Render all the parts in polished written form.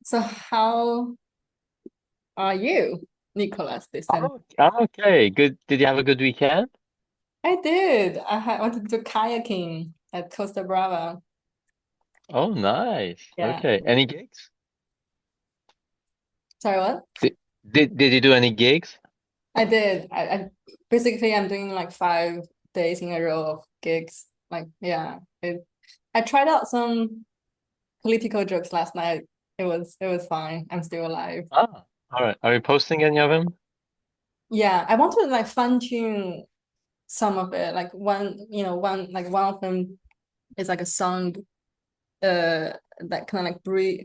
So how are you, Nicholas, this time? I'm okay. Good. Did you have a good weekend? I did. Wanted to do kayaking at Costa Brava. Oh, nice. Yeah. Okay. Any gigs? Sorry, what? Did did you do any gigs? I did. I basically I'm doing like 5 days in a row of gigs. Like, yeah. I tried out some political jokes last night. It was fine. I'm still alive. Ah, all right. Are you posting any of them? Yeah, I want to like fine tune some of it. Like one of them is like a song that kind of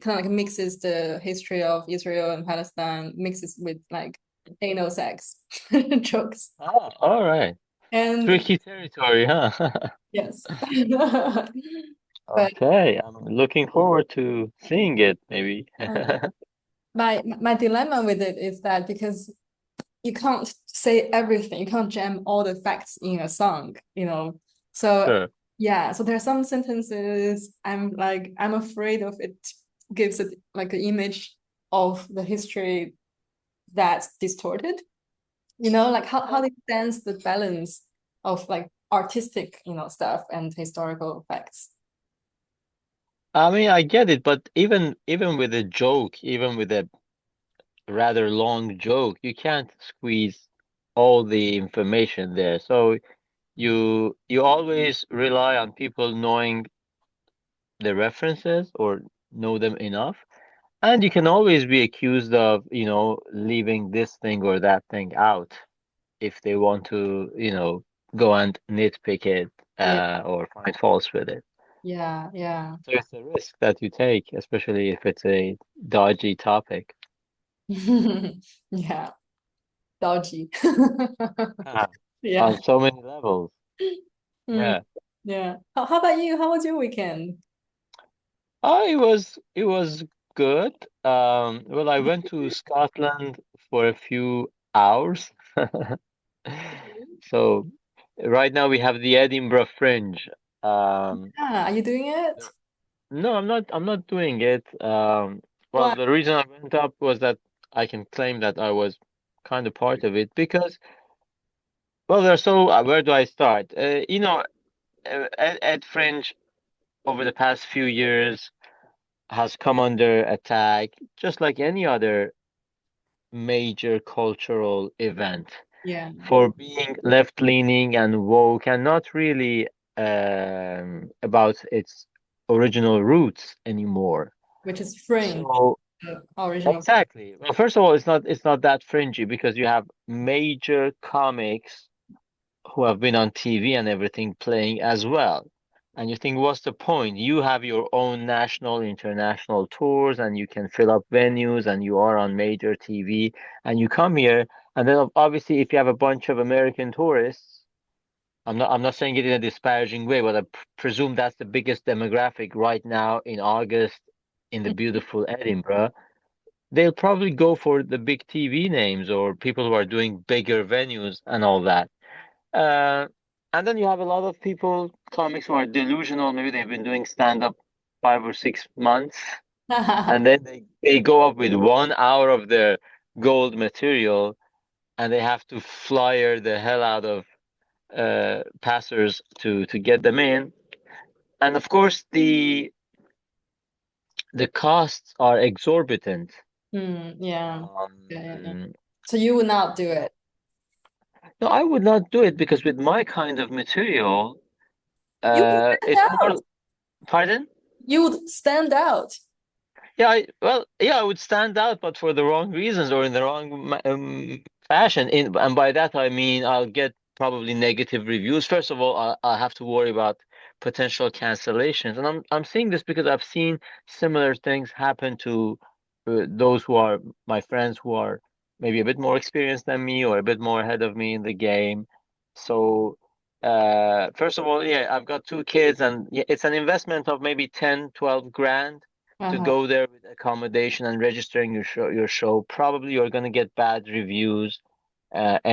like mixes the history of Israel and Palestine, mixes with like anal sex jokes. Ah, all right. And Tricky territory, huh? yes. But Okay. I'm looking forward to seeing it, maybe. um, my dilemma with it is that because you can't say everything, you can't jam all the facts in a song. So Sure. yeah, so there are some sentences I'm afraid of it gives it like an image of the history that's distorted. Like how they dance the balance of like artistic, stuff and historical facts. I mean, I get it, but even with a joke, even with a rather long joke, you can't squeeze all the information there. So you always rely on people knowing the references or know them enough. And you can always be accused of, leaving this thing or that thing out if they want to, go and nitpick it Yeah, or find faults with it. yeah, yeah. So it's a risk that you take, especially if it's a dodgy topic. Yeah, dodgy. Ah, Yeah. on so many levels. Mm, Yeah. yeah. How about you? How was your weekend? Oh, it was good. Well, I went to Scotland for a few hours. So right now we have the Edinburgh Fringe. Um, Yeah, are you doing it? no, I'm not doing it. Well, Why? the reason I went up was that I can claim that I was kind of part of it because, well, there's so where do I start? Ed Fringe over the past few years has come under attack, just like any other major cultural event, Yeah, for being left-leaning and woke and not really about its original roots anymore. which is Fringe, So the original. exactly. Well, first of all, it's not that fringy because you have major comics who have been on TV and everything playing as well. And you think, what's the point? You have your own national, international tours, and you can fill up venues, and you are on major TV, and you come here, and then obviously, if you have a bunch of American tourists, I'm not saying it in a disparaging way, but I presume that's the biggest demographic right now in August in the beautiful Edinburgh. They'll probably go for the big TV names or people who are doing bigger venues and all that. Uh, and then you have a lot of people, comics who are delusional. Maybe they've been doing stand-up 5 or 6 months, and then they go up with 1 hour of their gold material, and they have to flyer the hell out of passers to get them in. And of course, the costs are exorbitant. Yeah. Yeah, yeah, yeah. Um, So you would not do it. no, I would not do it because with my kind of material, You would stand it's out. more. Pardon? You would stand out. Yeah, well, yeah, I would stand out, but for the wrong reasons or in the wrong fashion. And by that I mean I'll get probably negative reviews. First of all, I'll have to worry about potential cancellations, and I'm seeing this because I've seen similar things happen to those who are my friends who are maybe a bit more experienced than me or a bit more ahead of me in the game. So, first of all, yeah, I've got 2 kids, and yeah, it's an investment of maybe 10, 12 grand to Uh-huh. go there with accommodation and registering your show. Probably you're gonna get bad reviews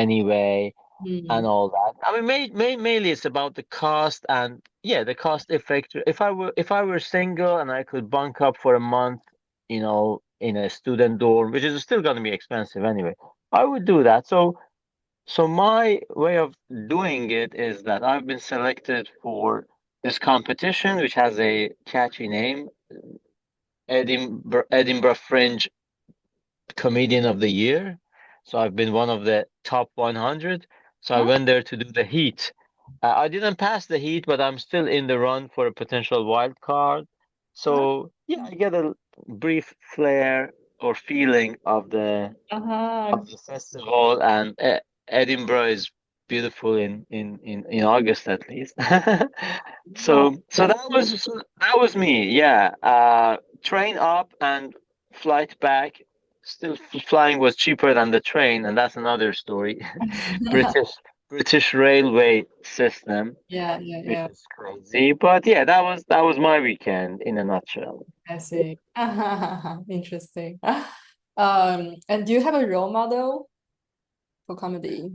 anyway Hmm. and all that. I mean, mainly it's about the cost and yeah, the cost effect. If I were single and I could bunk up for a month, in a student dorm, which is still going to be expensive anyway. I would do that. So my way of doing it is that I've been selected for this competition, which has a catchy name, Edinburgh Fringe Comedian of the Year. So I've been one of the top 100. So I Huh? went there to do the heat. I didn't pass the heat, but I'm still in the run for a potential wild card. Huh? So yeah, I get a brief flair or feeling Uh-huh. of the festival, and Edinburgh is beautiful in August at least. Oh, So that's that was me. Yeah, train up and flight back. Still, flying was cheaper than the train, and that's another story. British British railway system, yeah, yeah, which yeah. is crazy. But yeah, that was my weekend in a nutshell. I see. Interesting. And do you have a role model for comedy?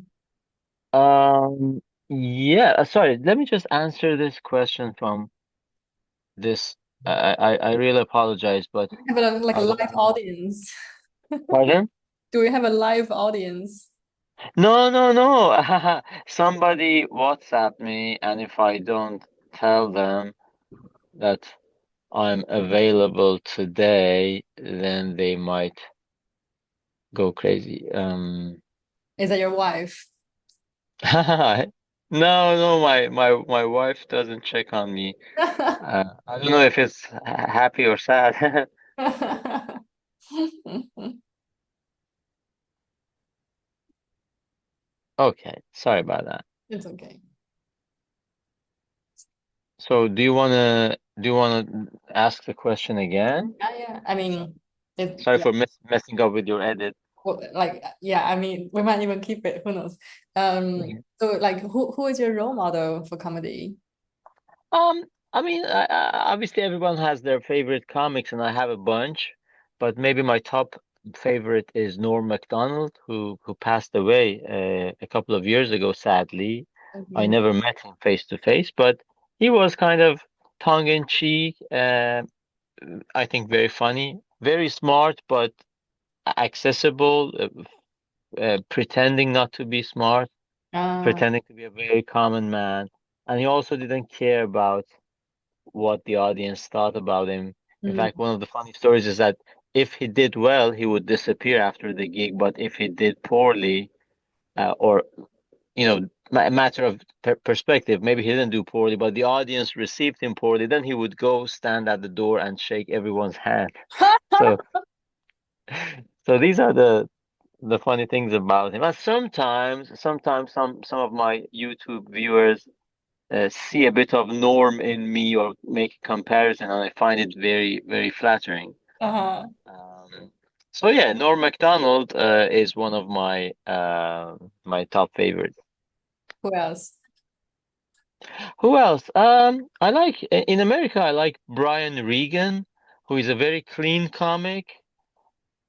Um, yeah, sorry, let me just answer this question from this. I really apologize, but Have a, like a I don't live know. audience? Pardon? Do we have a live audience? No, no, no. Somebody WhatsApp me, and if I don't tell them that I'm available today, then they might go crazy. Is that your wife? No, no, my wife doesn't check on me. I don't know if it's happy or sad. Okay, sorry about that. It's okay. So do you wanna ask the question again? Yeah, yeah. I mean, it Sorry like, for messing up with your edit. yeah. I mean, we might even keep it. Who knows? Mhm. So like, who is your role model for comedy? Um, I mean, obviously everyone has their favorite comics, and I have a bunch, but maybe my top favorite is Norm Macdonald, who passed away a couple of years ago, sadly. I Okay. never met him face to face, but he was kind of tongue in cheek. I think very funny, very smart, but accessible, pretending not to be smart, Uh, pretending to be a very common man. And he also didn't care about what the audience thought about him. In mm, fact, one of the funny stories is that if he did well, he would disappear after the gig, but if he did poorly, or matter of perspective, maybe he didn't do poorly, but the audience received him poorly, then he would go stand at the door and shake everyone's hand. So, so these are the funny things about him. And sometimes some of my YouTube viewers see a bit of Norm in me or make a comparison, and I find it very, very flattering. uh-huh. Um, so yeah, Norm Macdonald is one of my top favorites. Who else? Who else? I like in America. I like Brian Regan, who is a very clean comic,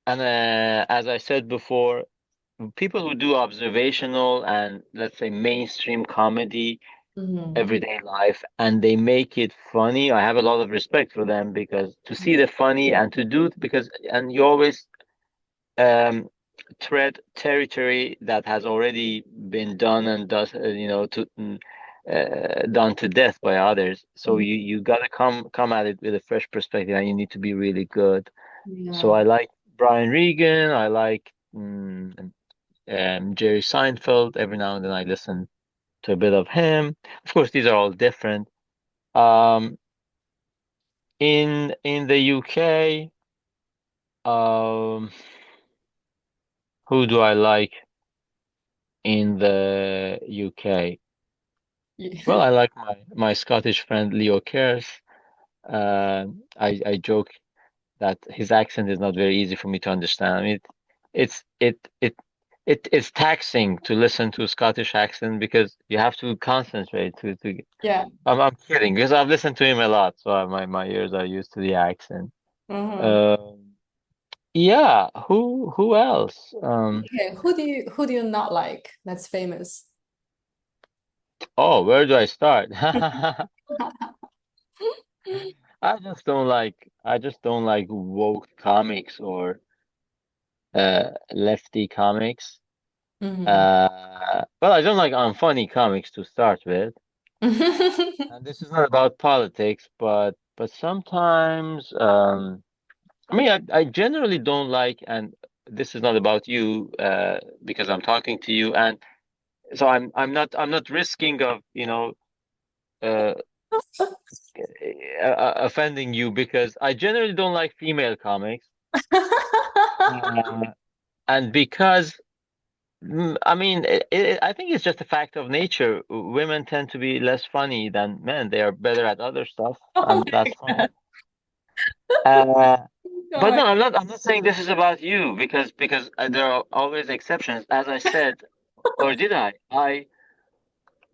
and as I said before, people who do observational and let's say mainstream comedy, Hmm. everyday life, and they make it funny. I have a lot of respect for them because to see the funny and to do because and you always um tread territory that has already been done and done to death by others. So you gotta come at it with a fresh perspective, and you need to be really good. So Yeah. I like Brian Regan. I like Jerry Seinfeld. Every now and then I listen to a bit of him. Of course, these are all different. Um, in the UK, um, who do I like in the UK? Well, Yeah. I like my Scottish friend Leo Kearse. I joke that his accent is not very easy for me to understand. I mean, it's it's taxing to listen to a Scottish accent because you have to concentrate to. Yeah. I'm kidding because I've listened to him a lot, so my ears are used to the accent. Hmm. Um, yeah, who else? Okay. Who do you not like? That's famous. Oh, where do I start? I just don't like. I just don't like woke comics or lefty comics. Hmm. Well, I don't like unfunny comics to start with. And this is not about politics, but sometimes I mean I generally don't like, and this is not about you because I'm talking to you, and so I'm not risking of uh, offending you because I generally don't like female comics, uh, and because I mean I think it's just a fact of nature. Women tend to be less funny than men. They are better at other stuff, Oh and my that's fine. God. Uh, Oh but my. no, I'm not saying this is about you because there are always exceptions. As I said, or did I?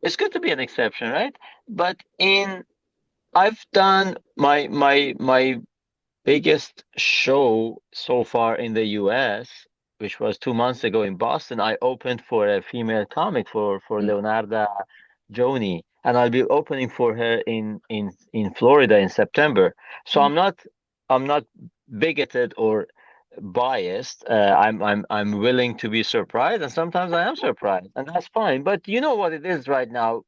It's good to be an exception, right? But in I've done my biggest show so far in the US, which was 2 months ago in Boston. I opened for a female comic for Leonarda Joni, and I'll be opening for her in Florida in September. So I'm not bigoted or biased. I'm willing to be surprised, and sometimes I am surprised, and that's fine. But you know what it is right now,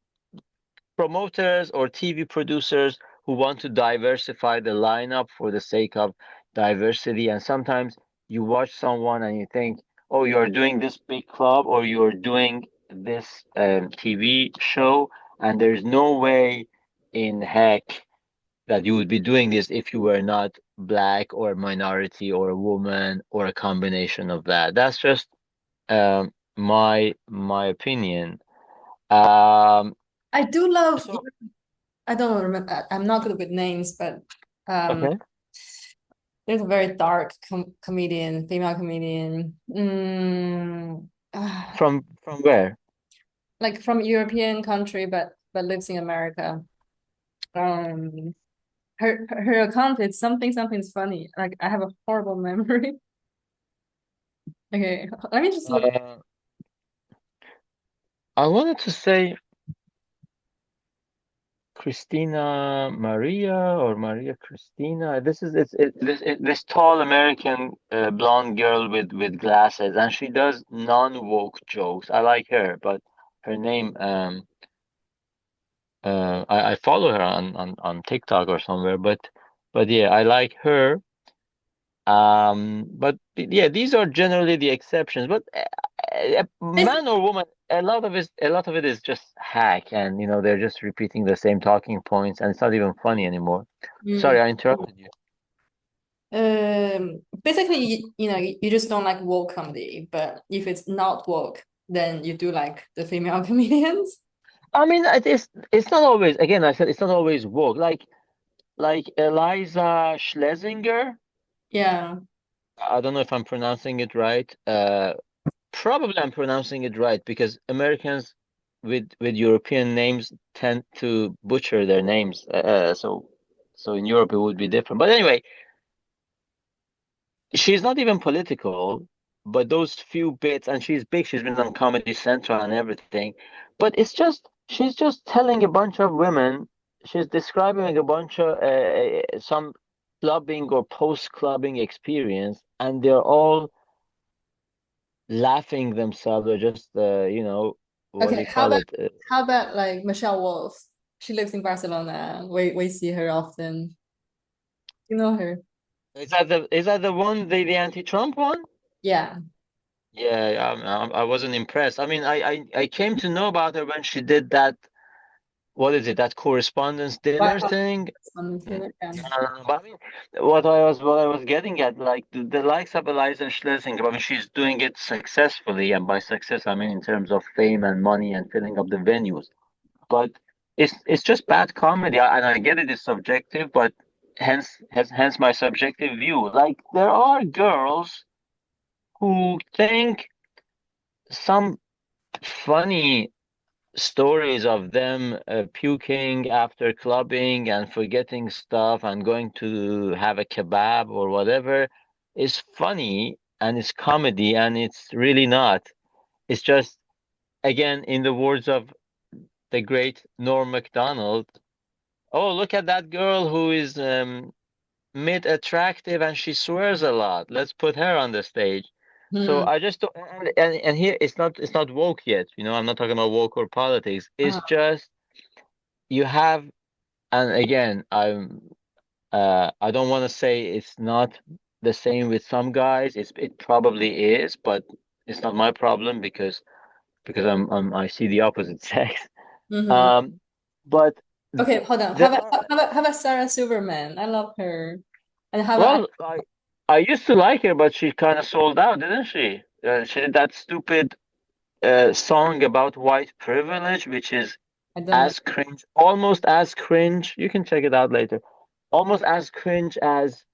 promoters or TV producers who want to diversify the lineup for the sake of diversity. And sometimes you watch someone and you think, oh, you're doing this big club or you're doing this TV show, and there's no way in heck that you would be doing this if you were not black or minority or a woman or a combination of that. That's just my opinion. Um, I do love, so I don't remember, I'm not good with names, but um, okay. there's a very dark comedian, female comedian, From where? like from European country, but lives in America. Um, her account is something's funny. Like I have a horrible memory. Okay, let me just look. Uh, I wanted to say Christina Maria or Maria Christina. This is this tall American blonde girl with glasses, and she does non-woke jokes. I like her, but her name I follow her on TikTok or somewhere, but yeah, I like her. But yeah, these are generally the exceptions. But It's, man or woman, a lot of it is just hack, and they're just repeating the same talking points, and it's not even funny anymore. mm, Sorry, I interrupted you. basically, you just don't like woke comedy, but if it's not woke, then you do like the female comedians. I mean, it's not always. Again, I said it's not always woke. Like Eliza Schlesinger. Yeah. I don't know if I'm pronouncing it right. Probably I'm pronouncing it right because Americans with European names tend to butcher their names. So in Europe it would be different. But anyway, she's not even political, but those few bits, and she's big. She's been on Comedy Central and everything. But it's just she's just telling a bunch of women. She's describing a bunch of some clubbing or post-clubbing experience, and they're all laughing themselves or just what do Okay, you call it? how about like Michelle Wolf? She lives in Barcelona. We see her often. You know her? Is that the one, the anti-Trump one? Yeah. Yeah, I wasn't impressed. I mean, I came to know about her when she did that. What is it? That correspondence White dinner House thing. Correspondents' Dinner. Yeah. But I mean, what I was getting at, like the likes of Eliza Schlesinger. I mean, she's doing it successfully, and by success, I mean in terms of fame and money and filling up the venues. But it's just bad comedy, and I get it is subjective, but hence my subjective view. Like there are girls who think some funny stories of them puking after clubbing and forgetting stuff and going to have a kebab or whatever is funny and it's comedy, and it's really not. It's just, again, in the words of the great Norm Macdonald, oh, look at that girl who is mid-attractive and she swears a lot. Let's put her on the stage. So Hmm. I just don't, and here it's not woke yet. I'm not talking about woke or politics. It's just you have, and again, I don't want to say it's not the same with some guys. It probably is, but it's not my problem because I see the opposite sex. Hmm. Um, but Okay, hold on. there are, How about Sarah Silverman? I love her. And how about well, I used to like her, but she kind of sold out, didn't she? She did that stupid song about white privilege, which is I don't know. as cringe, almost as cringe. You can check it out later. Almost as cringe as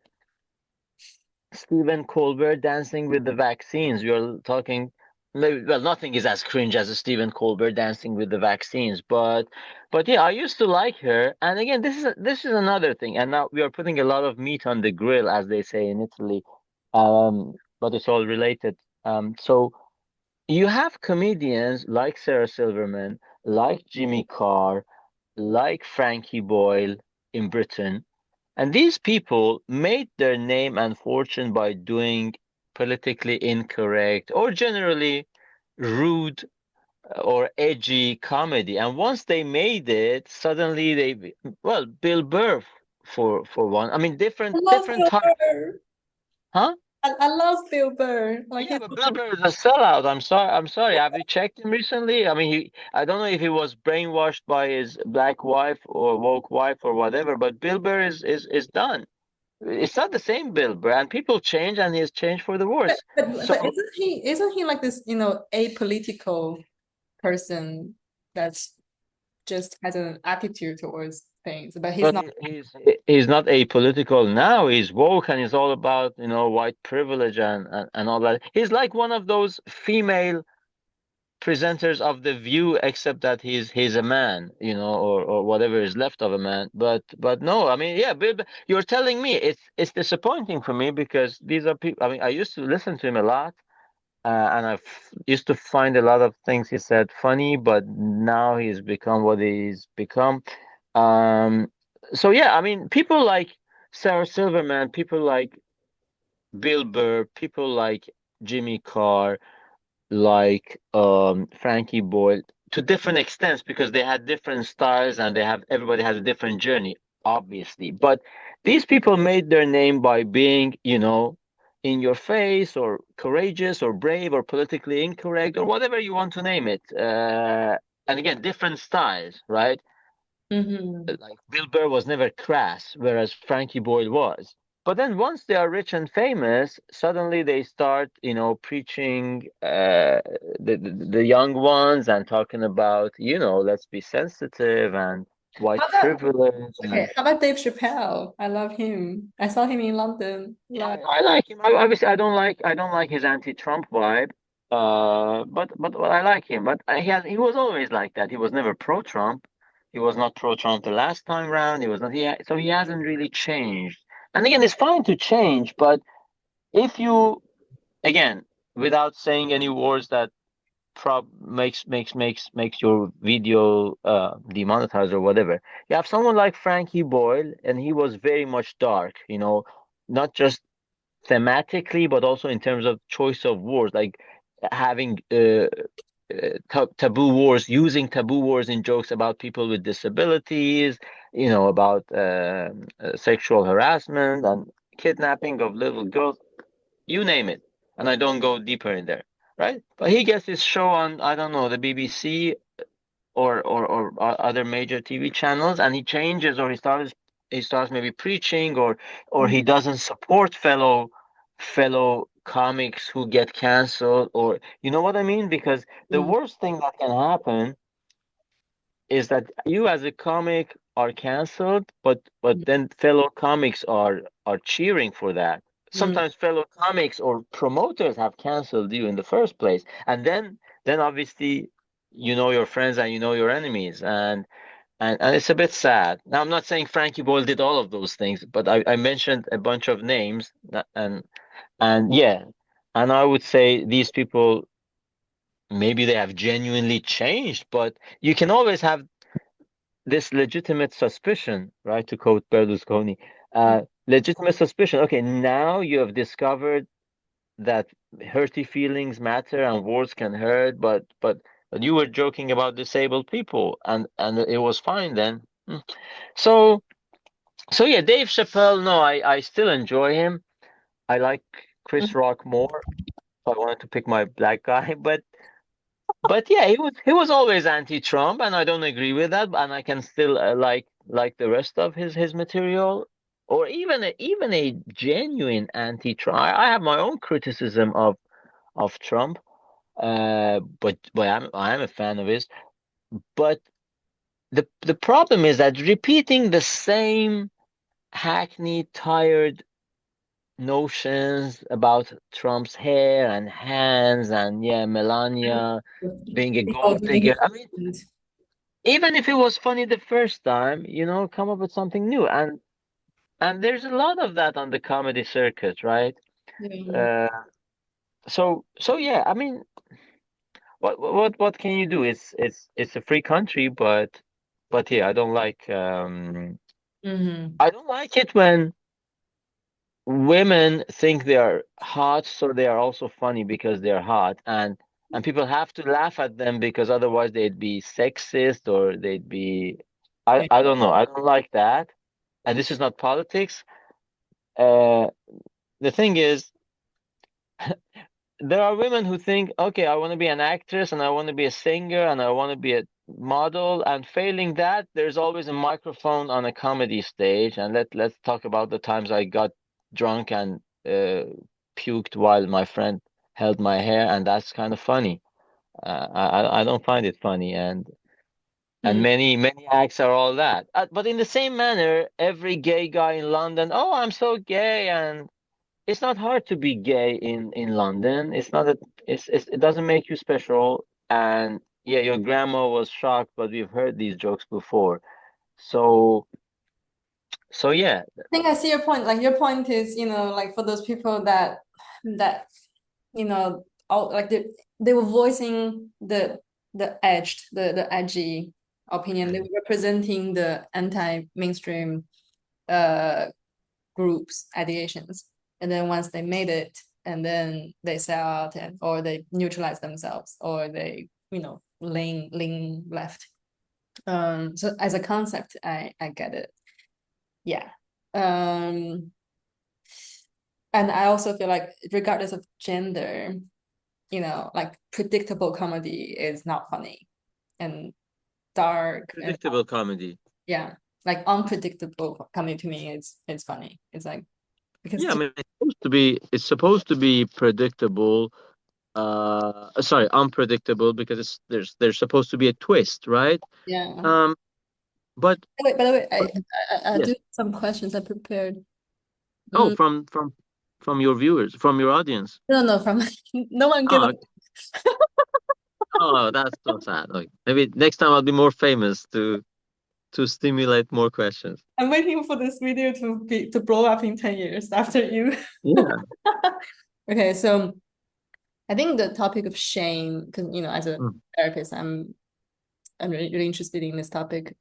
Stephen Colbert dancing with the vaccines. You're talking, maybe, well, nothing is as cringe as a Stephen Colbert dancing with the vaccines, but yeah, I used to like her. And again, this is another thing. And now we are putting a lot of meat on the grill, as they say in Italy. But it's all related. So you have comedians like Sarah Silverman, like Jimmy Carr, like Frankie Boyle in Britain, and these people made their name and fortune by doing politically incorrect or generally rude or edgy comedy. And once they made it, suddenly well, Bill Burr for one. I mean, I different love different Bill types, Burr. huh? I love Bill Burr. Like Yeah, he's but Bill Burr is a sellout. I'm sorry. I'm sorry. Have you checked him recently? I mean, I don't know if he was brainwashed by his black wife or woke wife or whatever, but Bill Burr is done. It's not the same Bill Burr, and people change, and he's changed for the worse. but So, isn't he like this, apolitical person that's just has an attitude towards things, but he's but not. he's not apolitical now. He's woke, and he's all about white privilege and all that. He's like one of those female presenters of The View, except that he's a man, or whatever is left of a man. But no, I mean, yeah, you're telling me it's disappointing for me because these are people. I mean, I used to listen to him a lot, and used to find a lot of things he said funny, but now he's become what he's become. Um, so yeah, I mean, people like Sarah Silverman, people like Bill Burr, people like Jimmy Carr, like Frankie Boyle to different extents because they had different styles and everybody has a different journey, obviously. But these people made their name by being, in your face or courageous or brave or politically incorrect or whatever you want to name it. And again, different styles, right? Hmm. Like Bill Burr was never crass, whereas Frankie Boyle was. But then once they are rich and famous, suddenly they start, preaching the young ones and talking about, let's be sensitive and white How about privilege okay? and How about Dave Chappelle? I love him. I saw him in London. yeah, Like, I like him. Obviously, I don't like his anti-Trump vibe. But well, I like him. But he was always like that. He was never pro-Trump. He was not pro-Trump the last time round. He was not. So he hasn't really changed. And again, it's fine to change, but if you again, without saying any words that prob makes your video demonetized or whatever. You have someone like Frankie Boyle, and he was very much dark. Not just thematically, but also in terms of choice of words, like having taboo wars, using taboo wars in jokes about people with disabilities, about sexual harassment and kidnapping of little girls, you name it. And I don't go deeper in there, right? But he gets his show on, I don't know, the BBC or other major TV channels, and he changes or he starts maybe preaching or he doesn't support fellow comics who get canceled or you know what I mean? Because the mm, worst thing that can happen is that you as a comic are canceled, but then fellow comics are cheering for that. mm, Sometimes fellow comics or promoters have canceled you in the first place, and then obviously you know your friends and you know your enemies, and it's a bit sad. Now I'm not saying Frankie Boyle did all of those things, but I mentioned a bunch of names and yeah, and I would say these people maybe they have genuinely changed, but you can always have this legitimate suspicion, right? To quote Berlusconi, legitimate suspicion. Okay, now you have discovered that hurty feelings matter and words can hurt, but you were joking about disabled people and it was fine then. Hmm. So so yeah, Dave Chappelle, no, I still enjoy him. I like Chris Rock more. If I wanted to pick my black guy, but yeah, he was always anti-Trump, and I don't agree with that. And I can still like the rest of his material, or even a genuine anti-Trump. I have my own criticism of Trump, but I am a fan of his. But the problem is that repeating the same hackneyed, tired notions about Trump's hair and hands and yeah, Melania being a People gold doing digger. I mean, it. even if it was funny the first time, come up with something new. And there's a lot of that on the comedy circuit, right? Yeah. Uh, so yeah, I mean, what can you do? It's a free country, but yeah, Hmm. I don't like it when women think they are hot, so they are also funny because they're hot, and people have to laugh at them because otherwise they'd be sexist or they'd be I don't know. I don't like that. And this is not politics. Uh, the thing is, there are women who think, okay, I want to be an actress and I want to be a singer and I want to be a model, and failing that, there's always a microphone on a comedy stage. And let's talk about the times I got drunk and puked while my friend held my hair, and that's kind of funny. I don't find it funny, and Mm. many acts are all that. But in the same manner, every gay guy in London, oh, I'm so gay, and it's not hard to be gay in London. It's not that it doesn't make you special. And yeah, your grandma was shocked, but we've heard these jokes before. So so yeah. I think I see your point. Like your point is, like for those people that all like they were voicing the edgy opinion. They were Mhm. representing the anti-mainstream uh groups, ideations. And then once they made it, and then they sell out or they neutralize themselves or they, lean left. So as a concept, I get it. Yeah. Um, and I also feel like regardless of gender, like predictable comedy is not funny and dark and Predictable comedy. yeah, like unpredictable comedy to me it's funny. It's like because Yeah, I mean it's supposed to be predictable. Sorry, unpredictable because there's supposed to be a twist, right? yeah. Um, but By the way, but I do yes. have some questions I prepared. Oh, Mm, from your viewers, from your audience. no, no, from no one give up. Oh, oh, that's so sad. Okay. Maybe next time I'll be more famous to stimulate more questions. I'm waiting for this video to blow up in 10 years after you. Yeah. Okay, so I think the topic of shame, because as a Mm, therapist, I'm really, really interested in this topic.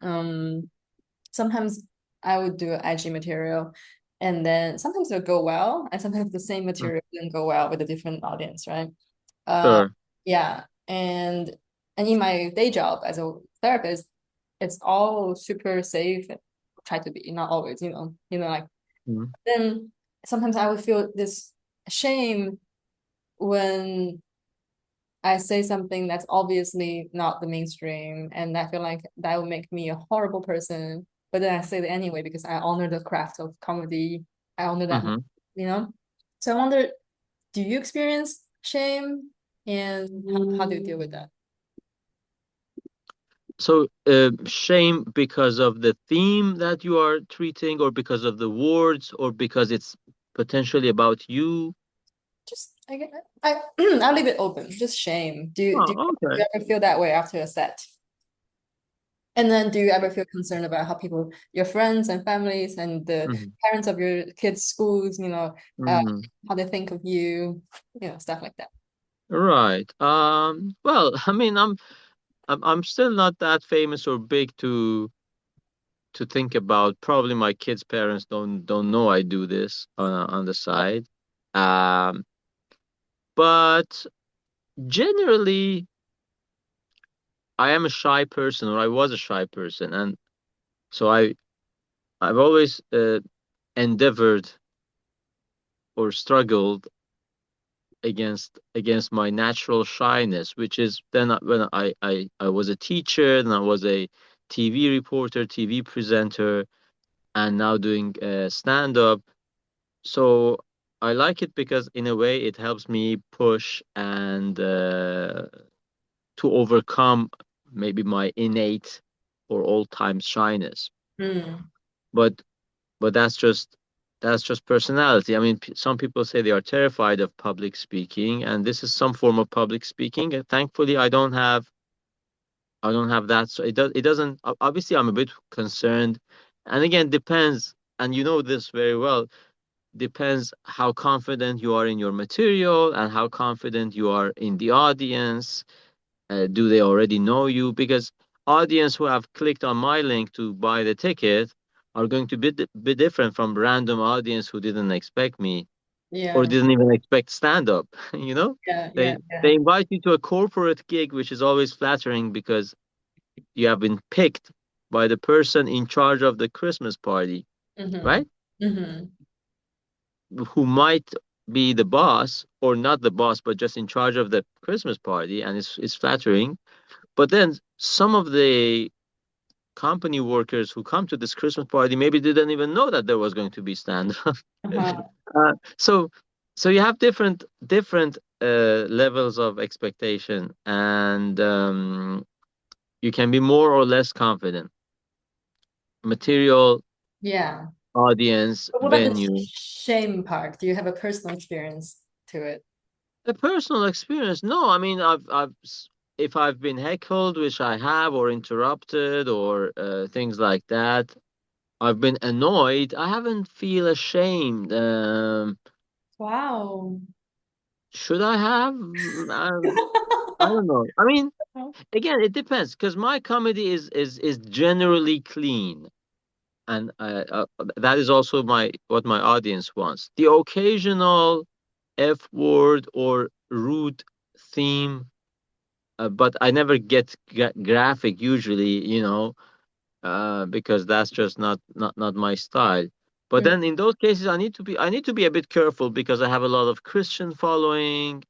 Sometimes I would do edgy material, and then sometimes it'll go well, and sometimes the same mm, material didn't go well with a different audience, right? Uh, sure. yeah, and in my day job as a therapist, it's all super safe. Try to be, not always, like Mm, then sometimes I would feel this shame when I say something that's obviously not the mainstream, and I feel like that would make me a horrible person. But then I say it anyway because I honor the craft of comedy. I honor that, hmm you know. So I wonder, do you experience shame, and how do you deal with that? So, shame because of the theme that you are treating, or because of the words, or because it's potentially about you? Just I I'll leave it open. Just shame. Oh, You okay. ever feel that way after a set? And then do you ever feel concerned about how people, your friends and families and the hmm parents of your kids' schools, uh, hmm how they think of you, stuff like that. Right. Well, I mean, I'm still not that famous or big to think about. Probably my kids' parents don't know I do this on the side. Um, but generally, I am a shy person, or I was a shy person, and so I've always endeavored or struggled against my natural shyness, which is then when I was a teacher, then I was a TV reporter, TV presenter, and now doing stand up. So I like it because in a way it helps me push and to overcome maybe my innate or old time shyness. Mm. But but that's just personality. I mean, some people say they are terrified of public speaking, and this is some form of public speaking. And thankfully, I don't have that. So it doesn't. Obviously, I'm a bit concerned, and again, depends. And you know this very well. Depends how confident you are in your material and how confident you are in the audience. Do they already know you? Because audience who have clicked on my link to buy the ticket are going to be different from random audience who didn't expect me or Yeah. didn't even expect stand up. You know, Yeah. Yeah. they Yeah. invite you to a corporate gig, which is always flattering because you have been picked by the person in charge of the Christmas party, Mm-hmm. right? Mm-hmm. Who might be the boss or not the boss, but just in charge of the Christmas party, and it's flattering. But then some of the company workers who come to this Christmas party maybe didn't even know that there was going to be stand-up. Uh-huh. So you have different levels of expectation, and you can be more or less confident. Material, Yeah. audience, But what about the venue. shame part? Do you have a personal experience to it? A personal experience? No, I mean, if I've been heckled, which I have, or interrupted, or things like that, I've been annoyed. I haven't feel ashamed. Wow. Should I have? I don't know. I mean, again, it depends because my comedy is generally clean, and that is also my what my audience wants. The occasional F word or rude theme, but I never get graphic usually, because that's just not my style. But Mm. then in those cases, I need to be a bit careful because I have a lot of Christian following,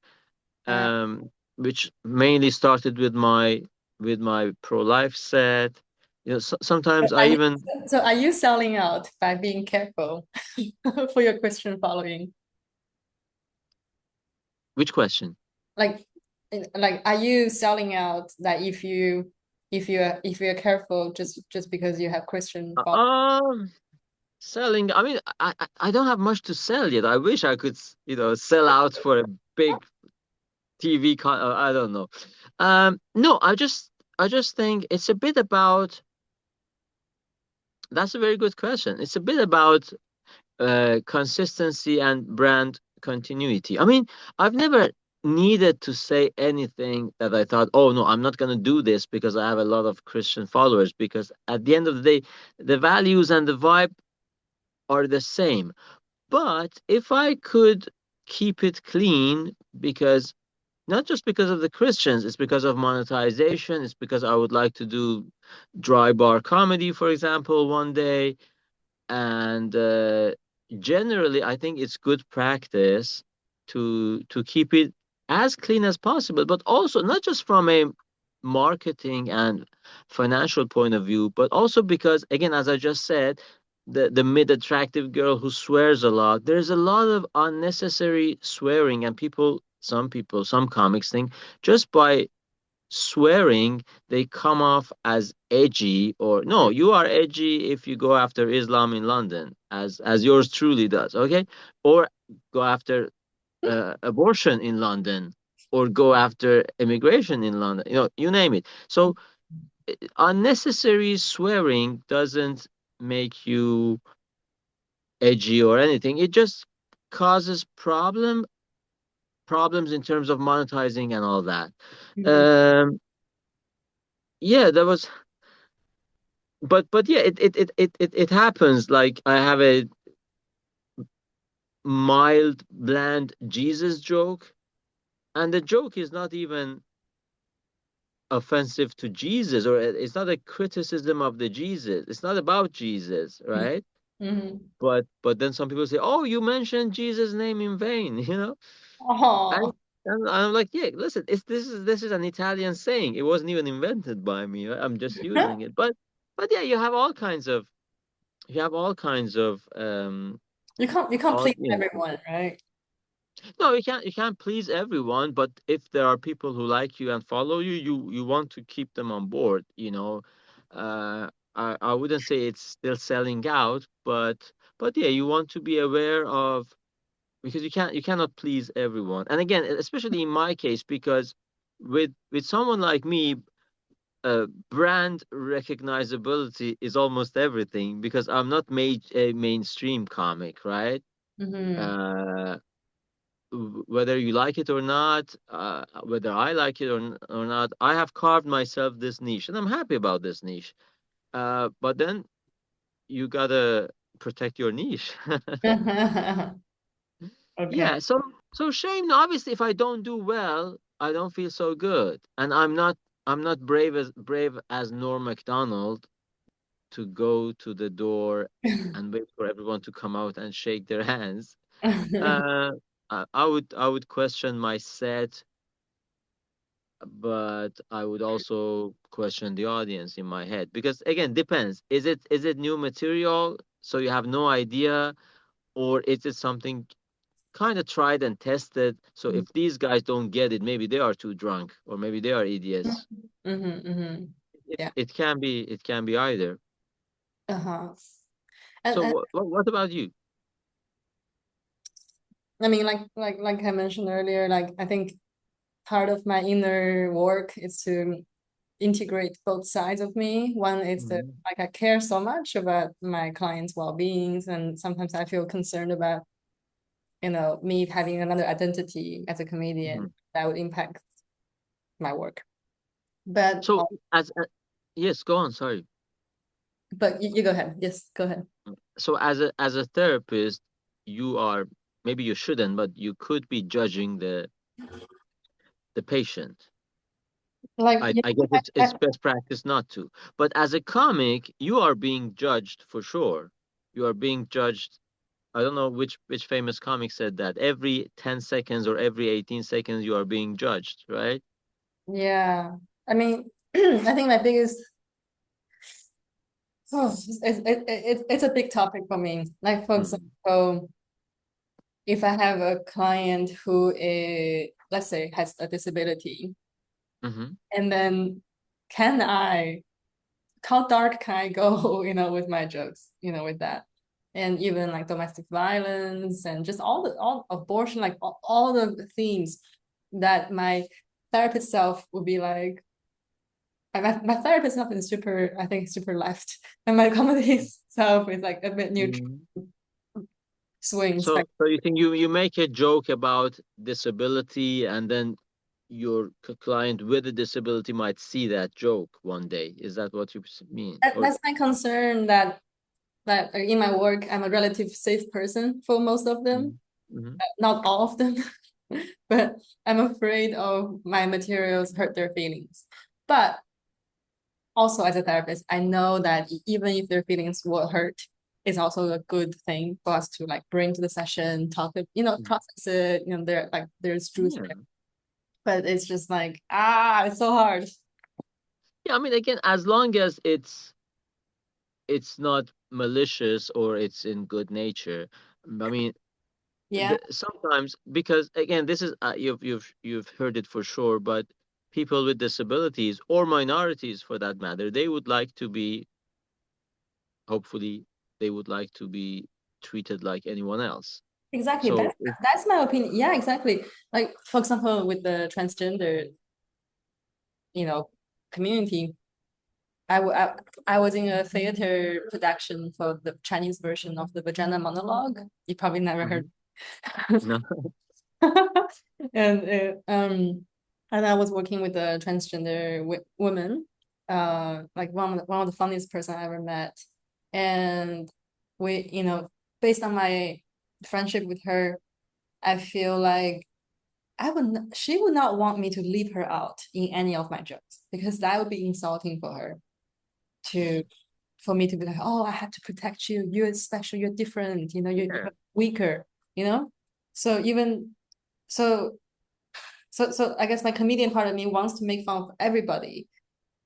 Uh, which mainly started with my pro-life set. Sometimes I are you, even so are you selling out by being careful for your Christian following? which question? Like, are you selling out that if you're careful just because you have Christian following? Selling. I mean, I don't have much to sell yet. I wish I could, sell out for a big TV I don't know. No, I just think it's a bit about. That's a very good question. It's a bit about consistency and brand continuity. I mean, I've never needed to say anything that I thought, oh no, I'm not going to do this because I have a lot of Christian followers. Because at the end of the day, the values and the vibe are the same. But if I could keep it clean, because not just because of the Christians, it's because of monetization, it's because I would like to do dry bar comedy, for example, one day. And generally, I think it's good practice to keep it as clean as possible, but also not just from a marketing and financial point of view, but also because, again, as I just said, the mid attractive girl who swears a lot, there's a lot of unnecessary swearing, and people, some comics think just by swearing, they come off as edgy. Or no, you are edgy if you go after Islam in London, as yours truly does, okay? Or go after abortion in London, or go after immigration in London, you name it. So unnecessary swearing doesn't make you edgy or anything. It just causes problems in terms of monetizing and all that. Mhm. um yeah, that was. but yeah, it happens. Like I have a mild, bland Jesus joke, and the joke is not even offensive to Jesus, or it's not a criticism of the Jesus. It's not about Jesus, right? Mm-hmm. But then some people say, "Oh, you mentioned Jesus' name in vain," you know? And, Oh. and I'm like, "Yeah, listen, this is an Italian saying. It wasn't even invented by me. Right? I'm just using it." But yeah, you have all kinds of You can't all please you know. everyone, right? No, you can't please everyone, but if there are people who like you and follow you, you want to keep them on board, you know. I wouldn't say it's still selling out, but yeah, you want to be aware of, because you cannot please everyone. And again, especially in my case, because with someone like me, brand recognizability is almost everything, because I'm not made a mainstream comic, right? Mm-hmm. Uh, whether you like it or not, whether I like it or not, I have carved myself this niche, and I'm happy about this niche. But then you gotta protect your niche. Okay. Yeah, so shame. Obviously, if I don't do well, I don't feel so good, and I'm not brave as Norm Macdonald to go to the door and wait for everyone to come out and shake their hands. Uh, I would question my set, but I would also question the audience in my head, because again, depends. Is it new material, so you have no idea, or is it something kind of tried and tested? So if these guys don't get it, maybe they are too drunk, or maybe they are idiots. Mm-hmm, mm-hmm. It Yeah. it can be either. Uh-huh. So And what about you? I mean, like I mentioned earlier, like I think part of my inner work is to integrate both sides of me. One is that Mhm, like I care so much about my clients' well-beings, and sometimes I feel concerned about, me having another identity as a mhm. comedian that would impact my work. But So yes, go on. Sorry. you go ahead. Yes, go ahead. So as a therapist, you are, maybe you shouldn't, but you could be judging the patient. Like I guess it's best practice not to. But as a comic, you are being judged for sure. You are being judged. I don't know which famous comic said that. Every 10 seconds or every 18 seconds, you are being judged, right? yeah. I mean, I think my biggest it's a big topic for me. Like for Mm. example, if I have a client who is, let's say, has a disability, Mm-hmm. and then can I, how dark can I go, with my jokes, with that, and even like domestic violence and just all abortion, like all the themes that my therapist self would be like. My therapist self is super, I think, super left, and my comedy self is like a bit neutral, Mm. swings. So you think you make a joke about disability, and then your client with a disability might see that joke one day. Is that what you mean? Or That's my concern, that in my work I'm a relative safe person for most of them, mm-hmm. not all of them, but I'm afraid of my materials hurt their feelings. But also as a therapist, I know that even if their feelings will hurt, it's also a good thing for us to like bring to the session, talk, process it. There's truth Yeah. there, but it's just like it's so hard. Yeah, I mean, again, as long as it's not malicious or it's in good nature. I mean, Yeah, sometimes, because again, this is you've heard it for sure, but people with disabilities, or minorities for that matter, they would like to be, hopefully, they would like to be treated like anyone else. exactly. So That's that's my opinion. Yeah, exactly. Like for example, with the transgender, you know, community, I was in a theater production for the Chinese version of the Vagina monologue. You probably never heard. Mhm. No. and and I was working with a transgender woman, like one of the funniest person I ever met, and we, based on my friendship with her, I feel like she would not want me to leave her out in any of my jokes because that would be insulting for her to for me to be like, oh, I have to protect you. You're special. You're different. You're Yeah. weaker. You know. So even so, so I guess my comedian part of me wants to make fun of everybody.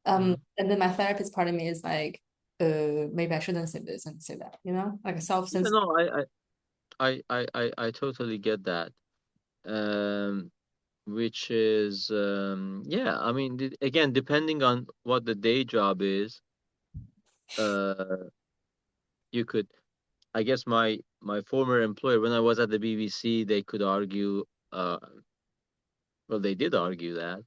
Mhm. And then my therapist part of me is like, maybe I shouldn't say this and say that. Like a Yeah, self-censor. no, I totally get that. Um, which is yeah, I mean, again, depending on what the day job is, uh, you could, I guess my former employer, when I was at the BBC, they could argue, well, they did argue that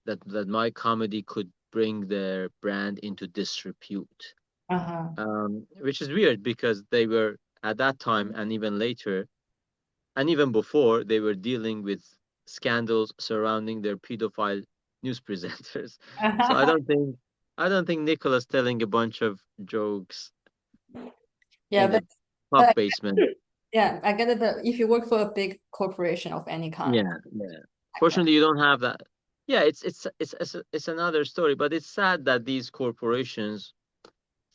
that my comedy could bring their brand into disrepute, Uh-huh. which is weird because they were at that time and even later and even before they were dealing with scandals surrounding their pedophile news presenters. So I don't think Nicholas telling a bunch of jokes Yeah, in a but pub basement. yeah, I get it. But if you work for a big corporation of any kind, Yeah, yeah. I get Fortunately, you don't have that. Yeah, it's another story, but it's sad that these corporations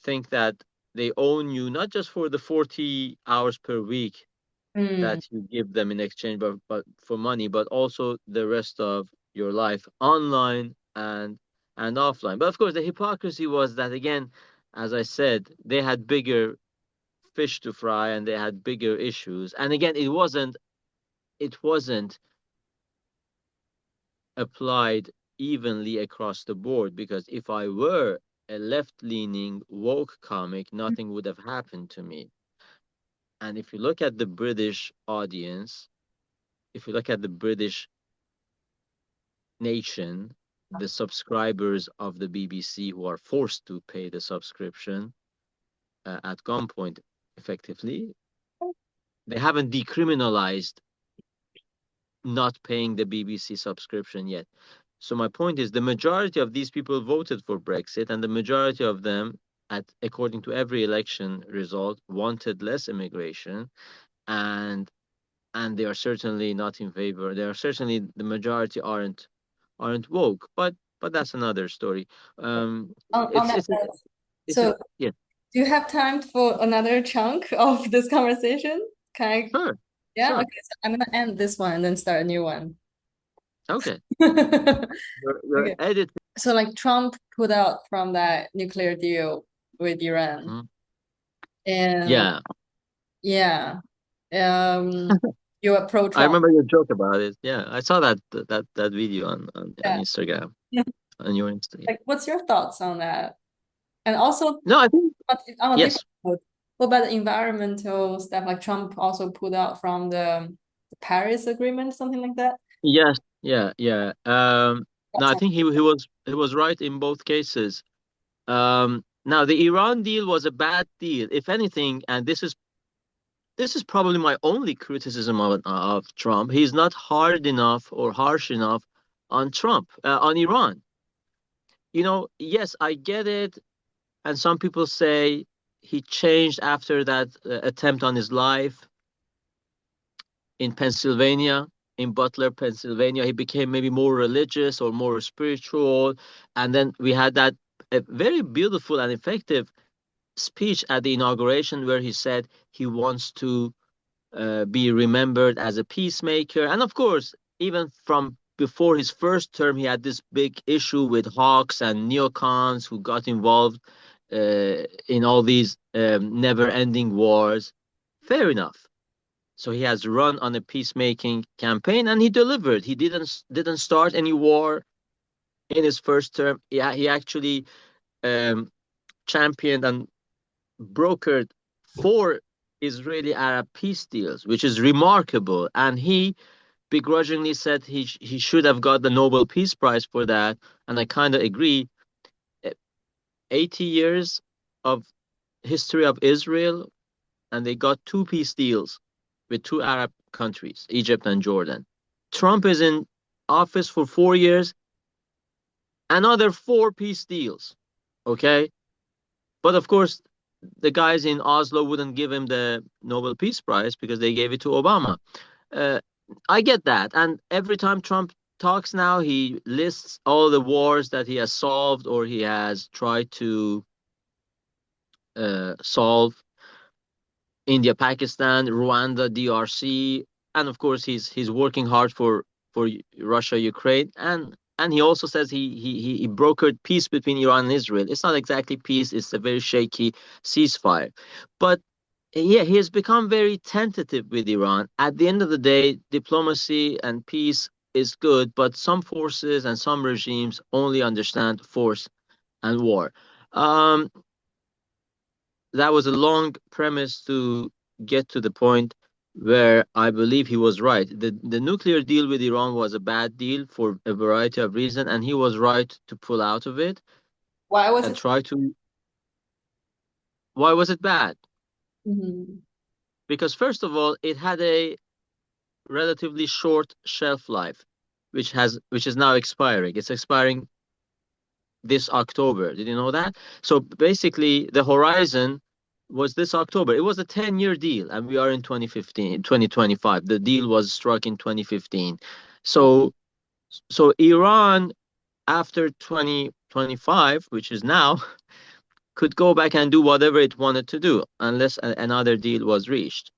think that they own you not just for the 40 hours per week it. that you give them in exchange but for money, but also the rest of your life online and offline. But of course, the hypocrisy was that again, as I said, they had bigger fish to fry and they had bigger issues. And again, it wasn't applied evenly across the board because if I were a left-leaning woke comic, nothing would have happened to me. And if you look at the British audience, if you look at the British nation, the subscribers of the BBC who are forced to pay the subscription at gunpoint, effectively, they haven't decriminalized not paying the BBC subscription yet. So my point is the majority of these people voted for Brexit, and the majority of them, according to every election result, wanted less immigration, and and they are certainly not in favor. They are certainly the majority aren't woke, but that's another story. On It's that it's a, note, it's a so yeah, do you have time for another chunk of this conversation? Can I? sure, Yeah. Okay. sure, So I'm gonna end this one and then start a new one. okay. Your Okay. edit. So like Trump put out from that nuclear deal with Iran, Mhm. and Yeah, yeah, you are I pro-Trump. remember your joke about it. Yeah, I saw that video on Yeah. Instagram on your Instagram. Like, what's your thoughts on that? And also, No, I think on a different yes. note, what about the environmental stuff? Like Trump also put out from the Paris Agreement, something like that. Yes, yeah, yeah. No, What's I that? think he was right in both cases. Now the Iran deal was a bad deal, if anything, and this is probably my only criticism of Trump. He's not hard enough or harsh enough on Trump, on Iran. Yes, I get it, and some people say he changed after that attempt on his life in Pennsylvania, in Butler, Pennsylvania. He became maybe more religious or more spiritual. And then we had that a very beautiful and effective speech at the inauguration where he said he wants to be remembered as a peacemaker. And of course, even from before his first term, he had this big issue with hawks and neocons who got involved in all these never-ending wars. Fair enough. So he has run on a peacemaking campaign and he delivered. He didn't start any war in his first term. He actually um, championed and brokered 4 Israeli-Arab peace deals, which is remarkable. And he begrudgingly said he should have got the Nobel Peace Prize for that. And I kind of agree. Eh, 80 years of history of Israel, and they got 2 peace deals with 2 Arab countries, Egypt and Jordan. Trump is in. office for 4 years, another four peace deals. Okay. But of course, the guys in Oslo wouldn't give him the Nobel Peace Prize because they gave it to Obama. Uh, I get that. And every time Trump talks now, he lists all the wars that he has solved or he has tried to solve. India, Pakistan, Rwanda, DRC, and of course he's working hard for Russia, Ukraine, and he also says he brokered peace between Iran and Israel. It's not exactly peace; it's a very shaky ceasefire. But yeah, he has become very tentative with Iran. At the end of the day, diplomacy and peace is good, but some forces and some regimes only understand force and war. Um, that was a long premise to get to the point where I believe he was right. The nuclear deal with Iran was a bad deal for a variety of reasons, and he was right to pull out of it Why was and it? try to. Why was it bad? Mhm. Because first of all, it had a relatively short shelf life, which is now expiring. It's expiring this October. Did you know that? So basically, the horizon was this October. It was a 10-year deal, and we are in 2015, 2025. The deal was struck in 2015. Oh, So Iran, after 2025, which is now, could go back and do whatever it wanted to do unless another deal was reached.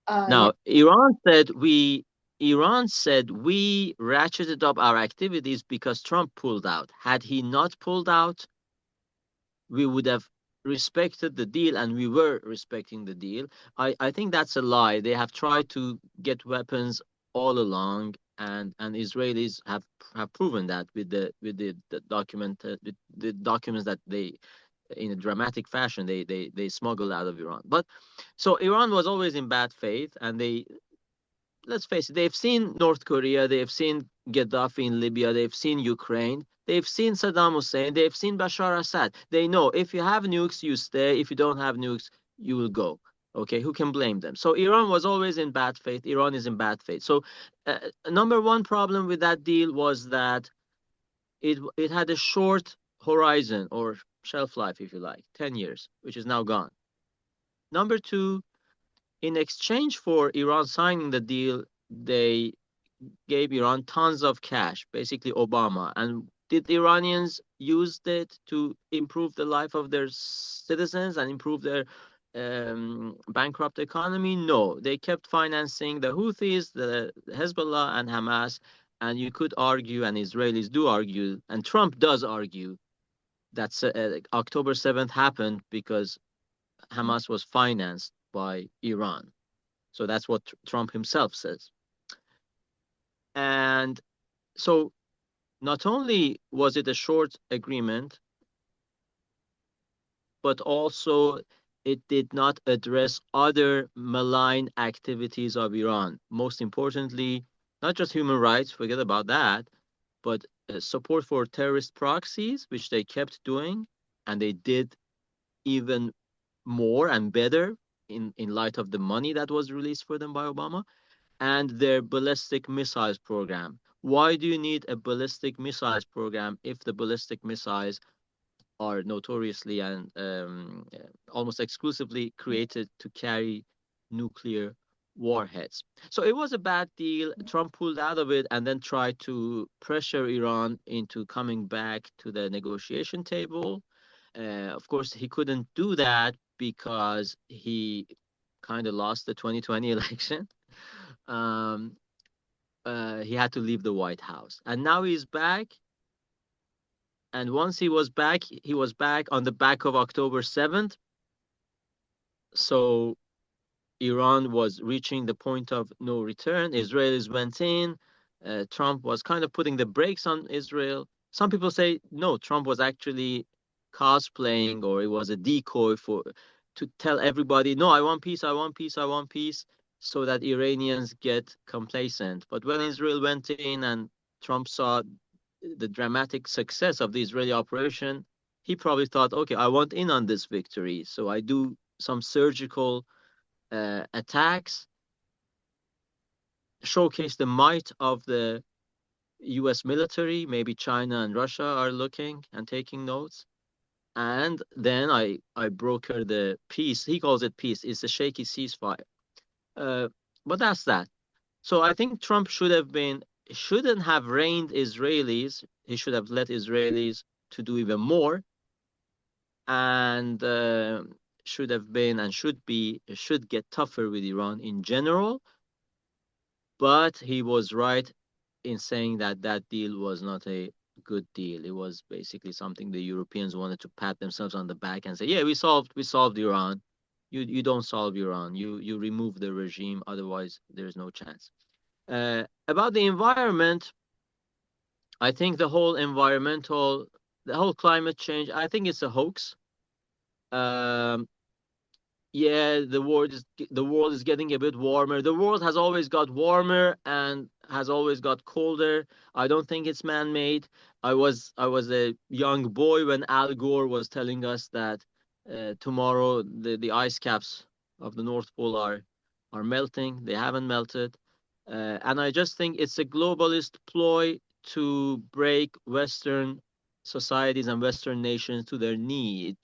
yeah. Now, Iran said we ratcheted up our activities because Trump pulled out. Had he not pulled out, we would have respected the deal and we were respecting the deal. I think that's a lie. They have tried to get weapons all along and Israelis have proven that with the document with the documents that they in a dramatic fashion they smuggled out of Iran. But so Iran was always in bad faith and they let's face it, they've seen North Korea, they've seen Gaddafi in Libya, they've seen Ukraine, they've seen Saddam Hussein, they've seen Bashar Assad. They know if you have nukes, you stay. If you don't have nukes, you will go. Okay, who can blame them? So Iran was always in bad faith. Iran is in bad faith. So number one problem with that deal was that it had a short horizon or shelf life, if you like, 10 years, which is now gone. Number two, in exchange for Iran signing the deal, they gave Iran tons of cash, basically Obama. And did the Iranians use it to improve the life of their citizens and improve their bankrupt economy? No, they kept financing the Houthis, the Hezbollah, and Hamas. And you could argue, and Israelis do argue, and Trump does argue, that October 7th happened because Hamas was financed by Iran. So that's what Trump himself says. And so not only was it a short agreement, but also it did not address other malign activities of Iran. Most importantly, not just human rights, forget about that, but support for terrorist proxies, which they kept doing, and they did even more and better in light of the money that was released for them by Obama, and their ballistic missiles program. Why do you need a ballistic missiles program if the ballistic missiles are notoriously and almost exclusively created to carry nuclear warheads? So it was a bad deal. Trump pulled out of it and then tried to pressure Iran into coming back to the negotiation table. Of course, he couldn't do that because he kind of lost the 2020 election. Um, he had to leave the White House. And now he's back. And once he was back on the back of October 7th. So Iran was reaching the point of no return. Israelis went in. Trump was kind of putting the brakes on Israel. Some people say no, Trump was actually cosplaying or it was a decoy for to tell everybody, no, I want peace, I want peace, I want peace, so that Iranians get complacent. But when Israel went in and Trump saw the dramatic success of the Israeli operation, he probably thought, okay, I want in on this victory. So I do some surgical attacks, showcase the might of the US military, maybe China and Russia are looking and taking notes. And then I broker the peace. He calls it peace. It's a shaky ceasefire. Uh, but that's that. So I think Trump shouldn't have reined Israelis. He should have let Israelis to do even more, and should have been and should get tougher with Iran in general. But he was right in saying that that deal was not a good deal. It was basically something the Europeans wanted to pat themselves on the back and say, "Yeah, we solved Iran. You don't solve Iran. You remove the regime. Otherwise, there's no chance." About the environment, I think the whole climate change, I think it's a hoax. Um, yeah, the world is getting a bit warmer. The world has always got warmer and has always got colder. I don't think it's man-made. I was a young boy when Al Gore was telling us that tomorrow the ice caps of the North Pole are melting. They haven't melted. And I just think it's a globalist ploy to break Western societies and Western nations to the knee,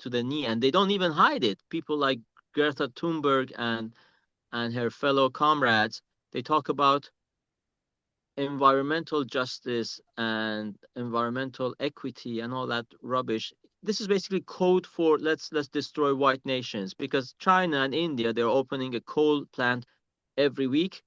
and they don't even hide it. People like Greta Thunberg and her fellow comrades, they talk about environmental justice and environmental equity and all that rubbish. This is basically code for let's destroy white nations, because China and India, they're opening a coal plant every week.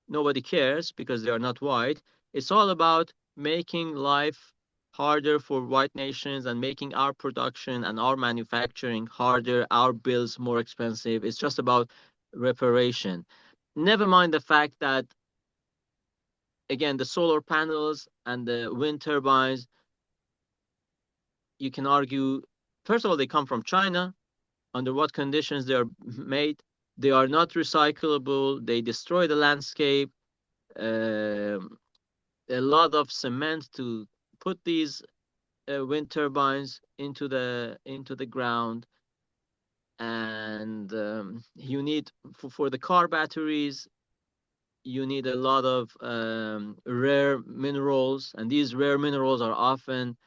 Nobody cares because they are not white. It's all about making life harder for white nations and making our production and our manufacturing harder, our bills more expensive. It's just about reparation. Never mind the fact that, again, the solar panels and the wind turbines, you can argue, first of all, they come from China. Under what conditions they are made? They are not recyclable. They destroy the landscape. Um a lot of cement to put these wind turbines into the ground, and you need for the car batteries, you need a lot of rare minerals, and these rare minerals are often,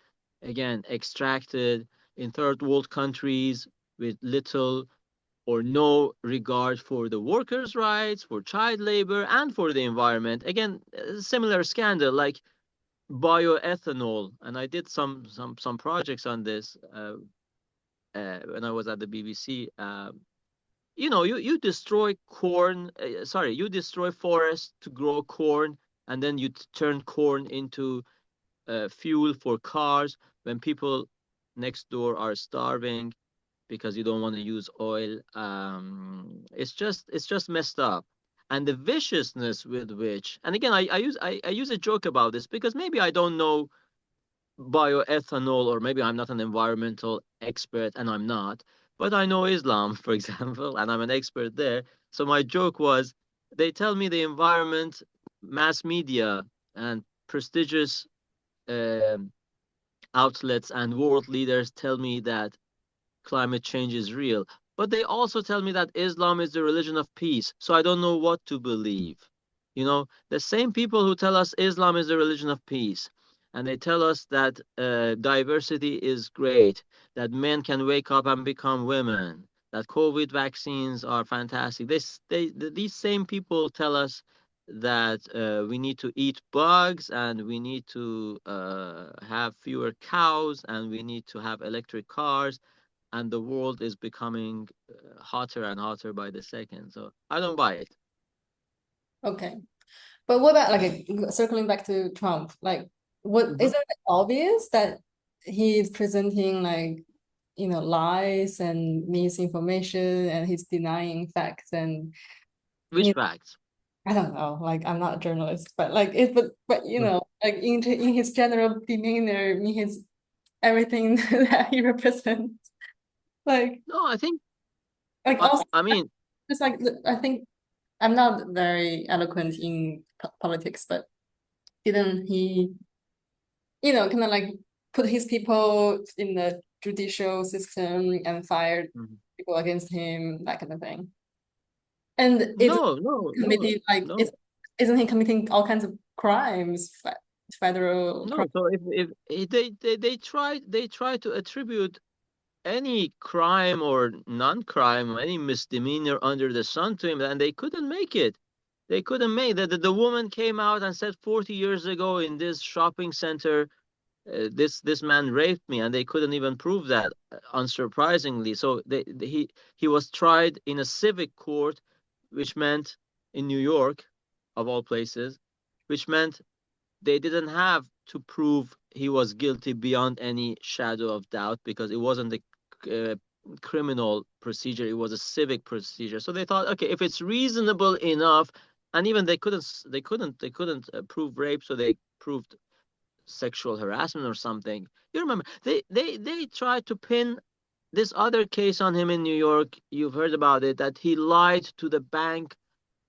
again, extracted in third world countries with little or no regard for the workers' rights, for child labor, and for the environment. Again, a similar scandal like bioethanol, and I did some projects on this when I was at the BBC. You destroy corn. Sorry, you destroy forests to grow corn, and then you turn corn into fuel for cars when people next door are starving because you don't want to use oil. It's just messed up. And the viciousness with which, and again, I use a joke about this because maybe I don't know bioethanol, or maybe I'm not an environmental expert, and I'm not, but I know Islam, for example, and I'm an expert there. So my joke was, they tell me the environment, mass media, and prestigious um outlets and world leaders tell me that climate change is real. But they also tell me that Islam is the religion of peace. So I don't know what to believe. The same people who tell us Islam is the religion of peace, and they tell us that diversity is great, that men can wake up and become women, that COVID vaccines are fantastic. These same people tell us that we need to eat bugs, and we need to have fewer cows, and we need to have electric cars, and the world is becoming hotter and hotter by the second. So I don't buy it. Okay. But what about like circling back to Trump? Like, what Hmm. isn't it obvious that he's presenting like lies and misinformation, and he's denying facts, and Which you facts? I don't know, like I'm not a journalist, but like it but Mm. like in his general demeanor, in his everything that he represents, like No, I think, I, also I mean, just like I think I'm not very eloquent in politics, but didn't he kind of like put his people in the judicial system and fired mhm. people against him, that kind of thing. And No, no, no, committing like no. isn't he committing all kinds of crimes? federal crime. No, so if they try to attribute any crime or non-crime, any misdemeanor under the sun to him, and they couldn't make it. They couldn't make that. The woman came out and said 40 years ago in this shopping center, this man raped me, and they couldn't even prove that, unsurprisingly. So he was tried in a civic court, which meant in New York, of all places, which meant they didn't have to prove he was guilty beyond any shadow of doubt because it wasn't a criminal procedure, it was a civic procedure. So they thought, okay, if it's reasonable enough, and even they couldn't prove rape, so they proved sexual harassment or something. You remember they tried to pin this other case on him in New York. You've heard about it, that he lied to the bank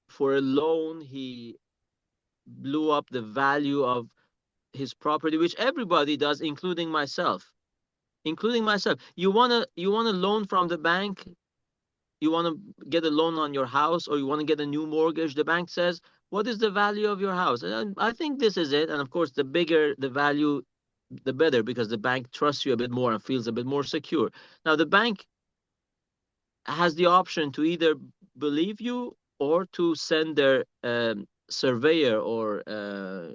for a loan. He blew up the value of his property, which everybody does, including myself. Including myself. You want a loan from the bank, you want to get a loan on your house, or you want to get a new mortgage. The bank says, what is the value of your house? And I think this is it. And of course, the bigger the value, the better, because the bank trusts you a bit more and feels a bit more secure. Now, the bank has the option to either believe you or to send their surveyor or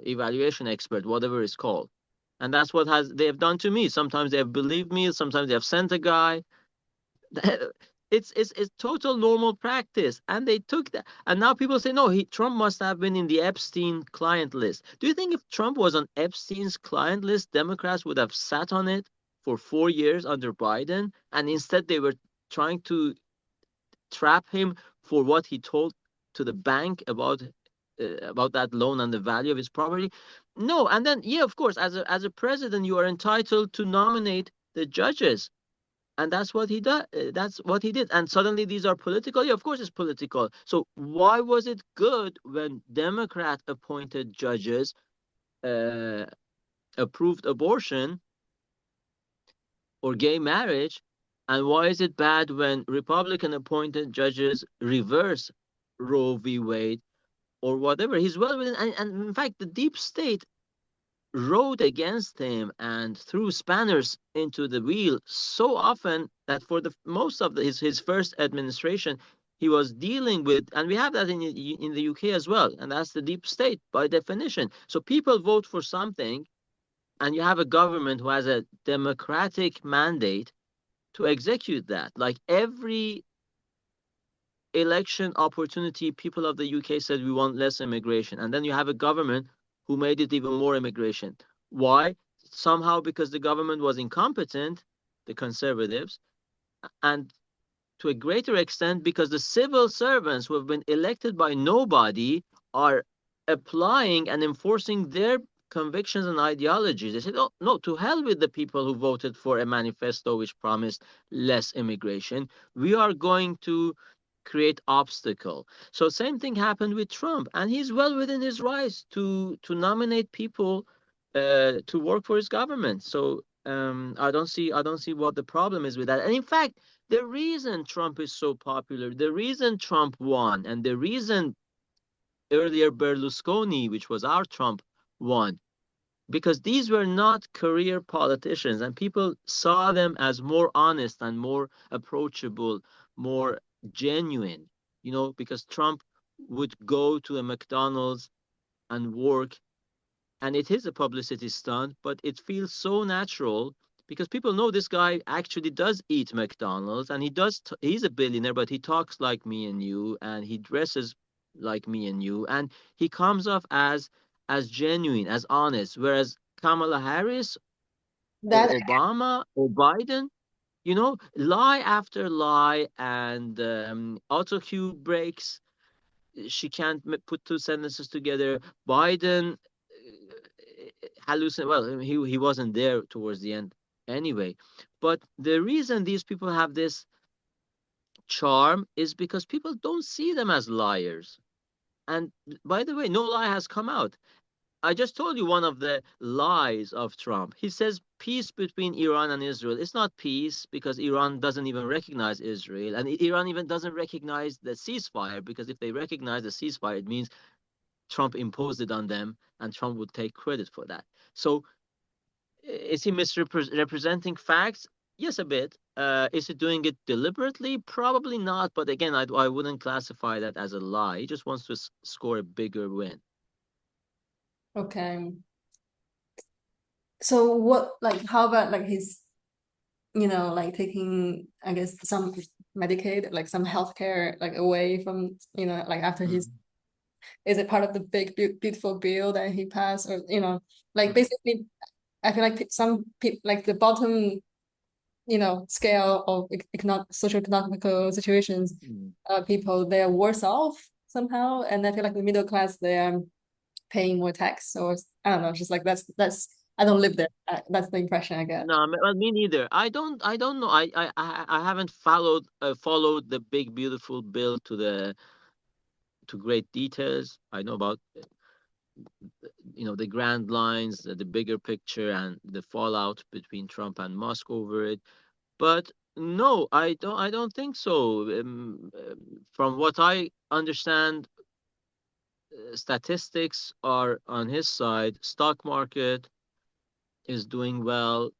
evaluation expert, whatever it's called. And that's what they have done to me. Sometimes they have believed me, sometimes they have sent a guy. It's total normal practice, and they took that. And now people say, no, Trump must have been in the Epstein client list. Do you think if Trump was on Epstein's client list, Democrats would have sat on it for 4 years under Biden, and instead they were trying to trap him for what he told to the bank about that loan and the value of his property? No. And then, yeah, of course, as a president, you are entitled to nominate the judges, and that's what he does. That's what he did. And suddenly these are political. Yeah, of course it's political. So why was it good when Democrat appointed judges uh, approved abortion or gay marriage, and why is it bad when Republican appointed judges reverse Roe v. Wade or whatever? He's well within, and in fact, the deep state rode against him and threw spanners into the wheel so often that for the most of his first administration, he was dealing with, and we have that in the UK as well, and that's the deep state by definition. So people vote for something, and you have a government who has a democratic mandate to execute that. Like every election opportunity, people of the UK said we want less immigration. And then you have a government who made it even more immigration. Why? Somehow because the government was incompetent, the conservatives, and to a greater extent because the civil servants who have been elected by nobody are applying and enforcing their convictions and ideologies. They said, oh, no, to hell with the people who voted for a manifesto which promised less immigration. We are going to create obstacle. So same thing happened with Trump, and he's well within his rights to nominate people to work for his government. So I don't see what the problem is with that. And in fact, the reason Trump is so popular, the reason Trump won, and the reason earlier Berlusconi, which was our Trump, won, because these were not career politicians, and people saw them as more honest and more approachable, more genuine, because Trump would go to a McDonald's and work, and it is a publicity stunt, but it feels so natural because people know this guy actually does eat McDonald's, and he's a billionaire, but he talks like me and you, and he dresses like me and you, and he comes off as genuine, as honest. Whereas Kamala Harris or That Obama or Biden, lie after lie, and autocue breaks. She can't put two sentences together. Biden hallucinate. Well, he wasn't there towards the end anyway. But the reason these people have this charm is because people don't see them as liars. And by the way, no lie has come out. I just told you one of the lies of Trump. He says peace between Iran and Israel. It's not peace because Iran doesn't even recognize Israel. And Iran even doesn't recognize the ceasefire, because if they recognize the ceasefire, it means Trump imposed it on them, and Trump would take credit for that. So is he misrepresenting facts? Yes, a bit. Is he doing it deliberately? Probably not. But again, I wouldn't classify that as a lie. He just wants to score a bigger win. Okay. So what, like, how about like his, like taking, I guess, some Medicaid, like some healthcare, like away from, like after his, Mm, is it part of the big, beautiful bill that he passed, or, like mm, basically, I feel like some people, like the bottom, scale of economic, social economical situations, mm. people, they're worse off somehow. And I feel like the middle class, they're paying more tax, or I don't know, just like that's I don't live there. That's the impression I get. No, well, me neither. I don't know. I haven't followed the big beautiful bill to great details. I know about the grand lines, the bigger picture, and the fallout between Trump and Musk over it. But no, I don't think so. From what I understand, statistics are on his side. Stock market is doing well.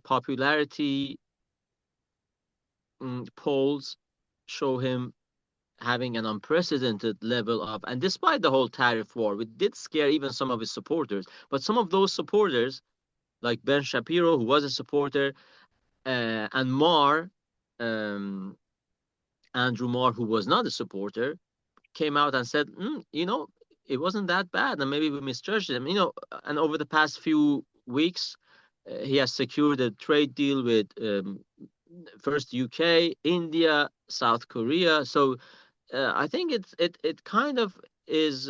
Popularity polls show him having an unprecedented level of, and despite the whole tariff war, which did scare even some of his supporters, but some of those supporters, like Ben Shapiro, who was a supporter, and um, Andrew Marr, who was not a supporter, came out and said, it wasn't that bad, and maybe we misjudged him. And over the past few weeks, he has secured a trade deal with first UK, India, South Korea. So I think it kind of is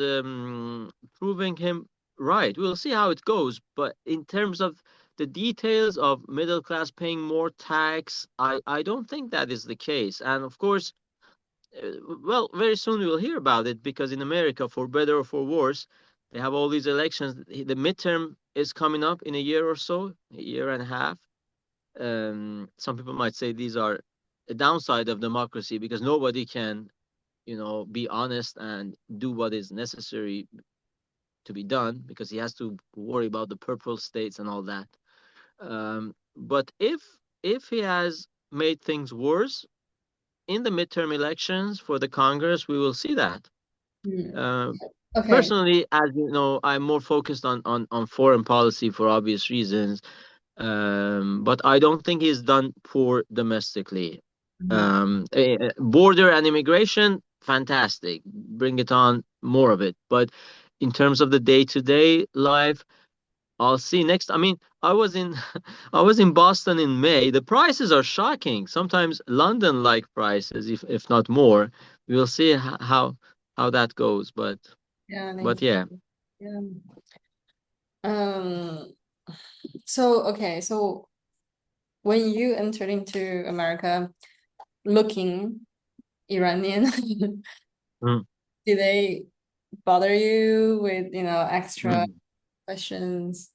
proving him right. We'll see how it goes, but in terms of the details of middle class paying more tax, I don't think that is the case. And of course, well, very soon we will hear about it because in America, for better or for worse, they have all these elections. The midterm is coming up in a year or so, a year and a half. Some people might say these are a downside of democracy because nobody can, be honest and do what is necessary to be done because he has to worry about the purple states and all that. But if he has made things worse in the midterm elections for the Congress, we will see that. Hmm. Uh, Okay. Personally, as you know, I'm more focused on foreign policy for obvious reasons. But I don't think he's done poor domestically. Mhm. Border and immigration, fantastic. Bring it on, more of it. But in terms of the day-to-day life, I'll see next. I mean, I was in I was in Boston in May. The prices are shocking. Sometimes London-like prices, if not more. We will see how that goes. Yeah, But thank yeah. you. Yeah. Um, so okay, so when you entered into America looking Iranian, Mm. did they bother you with, extra Mm. questions?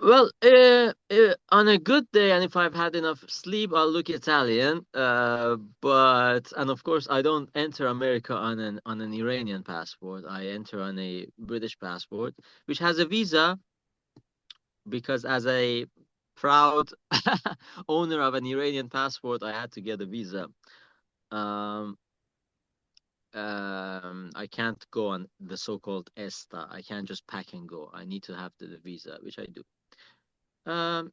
Well, on a good day, and if I've had enough sleep, I'll look Italian. And of course, I don't enter America on an Iranian passport. I enter on a British passport, which has a visa because as a proud owner of an Iranian passport, I had to get a visa. Um, I can't go on the so-called ESTA. I can't just pack and go. I need to have the visa, which I do.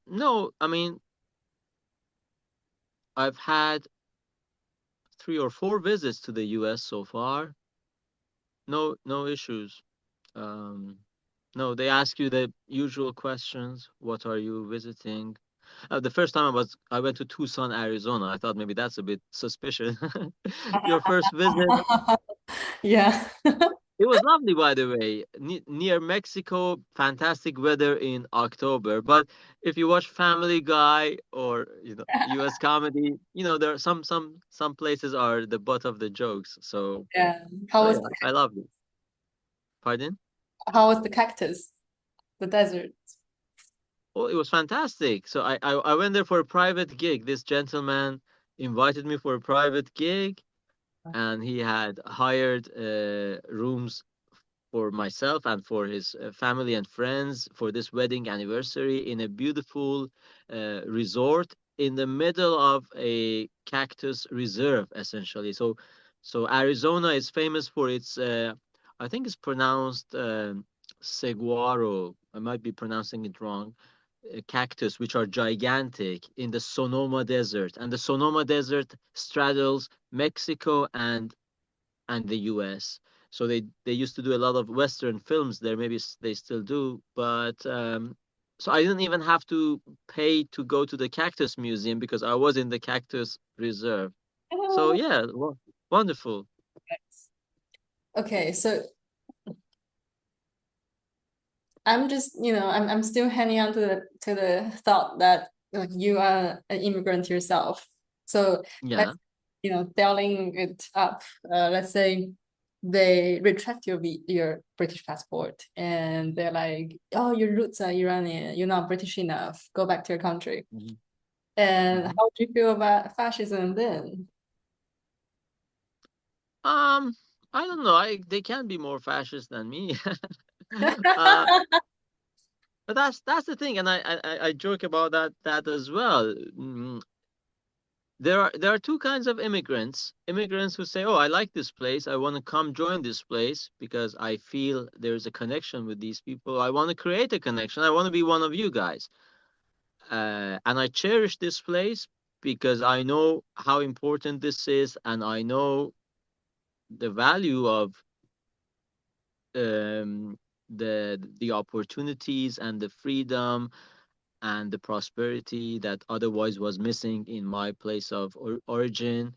No, I mean, I've had 3 or 4 visits to the US so far. No, no issues. Um, no, they ask you the usual questions. What are you visiting? The first time I went to Tucson, Arizona. I thought maybe that's a bit suspicious. Your first visit. Yeah. It was lovely, by the way. Near Mexico, fantastic weather in October. But if you watch Family Guy or U.S. comedy, there are some places are the butt of the jokes. So Yeah. so yeah, I love it. Pardon? How was the cactus? The desert? Oh, it was fantastic. So I went there for a private gig. This gentleman invited me for a private gig, and he had hired rooms for myself and for his family and friends for this wedding anniversary in a beautiful resort in the middle of a cactus reserve, essentially. So Arizona is famous for its, I think it's pronounced saguaro. I might be pronouncing it wrong. Cactus, which are gigantic in the Sonoma Desert, and the Sonoma Desert straddles Mexico and the US. So they used to do a lot of Western films there. Maybe they still do, but so I didn't even have to pay to go to the Cactus Museum because I was in the Cactus Reserve. So Oh, yeah, wonderful. nice. Okay, so I'm just, I'm still hanging on to the thought that like you are an immigrant yourself. So let's, Yeah. dialing it up. Let's say they retract your British passport and they're like, oh, your roots are Iranian. You're not British enough. Go back to your country. Mhm. And Mhm. how do you feel about fascism then? Um, I don't know. They can be more fascist than me. uh, but that's the thing, and I joke about that as well. There are two kinds of immigrants. Immigrants who say, "Oh, I like this place. I want to come join this place because I feel there's a connection with these people. I want to create a connection. I want to be one of you guys." And I cherish this place because I know how important this is, and I know the value of um, the opportunities and the freedom and the prosperity that otherwise was missing in my place of origin,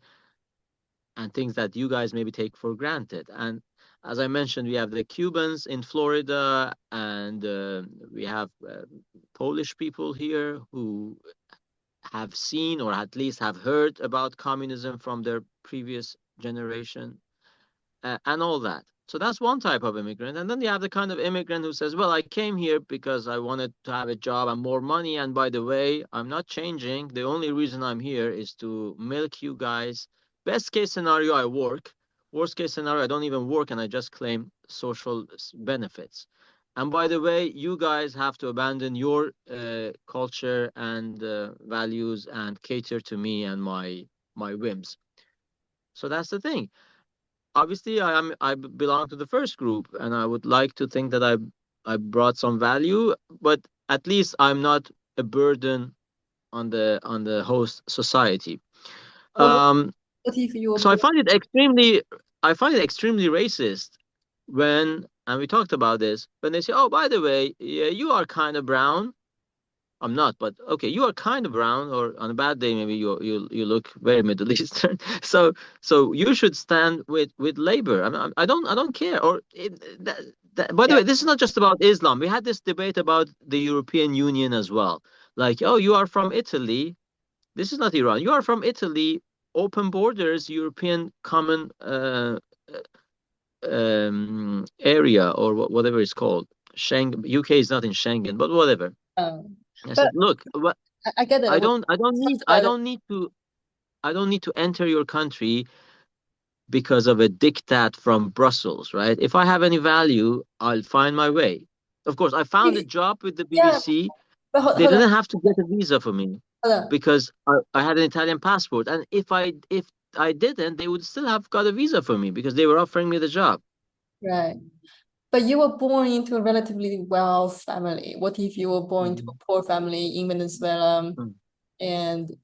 and things that you guys maybe take for granted. And as I mentioned, we have the Cubans in Florida, and we have Polish people here who have seen or at least have heard about communism from their previous generation, and all that. So that's one type of immigrant. And then you have the kind of immigrant who says, well, I came here because I wanted to have a job and more money. And by the way, I'm not changing. The only reason I'm here is to milk you guys. Best case scenario, I work. Worst case scenario, I don't even work and I just claim social benefits. And by the way, you guys have to abandon your culture and values and cater to me and my whims. So that's the thing. Obviously I belong to the first group and I would like to think that I brought some value, but at least I'm not a burden on the host society. But um what if you were so born? I find it extremely racist when, and we talked about this, when they say, oh, by the way, yeah, you are kind of brown. I'm not, but okay, you are kind of brown, or on a bad day, maybe you look very Middle Eastern. So you should stand with labor. I don't care. By the Yeah. way, this is not just about Islam. We had this debate about the European Union as well. Like, oh, you are from Italy. This is not Iran. You are from Italy. Open borders, European common area, or whatever it's called. Schengen. UK is not in Schengen, but whatever. I But said, look, I get it. I don't need to enter your country because of a diktat from Brussels, right? If I have any value, I'll find my way. Of course, I found a job with the Yeah, BBC. but They hold on, didn't have to get a visa for me hold on. because I had an Italian passport. And if I didn't, they would still have got a visa for me because they were offering me the job. Right. But you were born into a relatively well family. What if you were born into a Mhm. poor family in Venezuela? Mm. And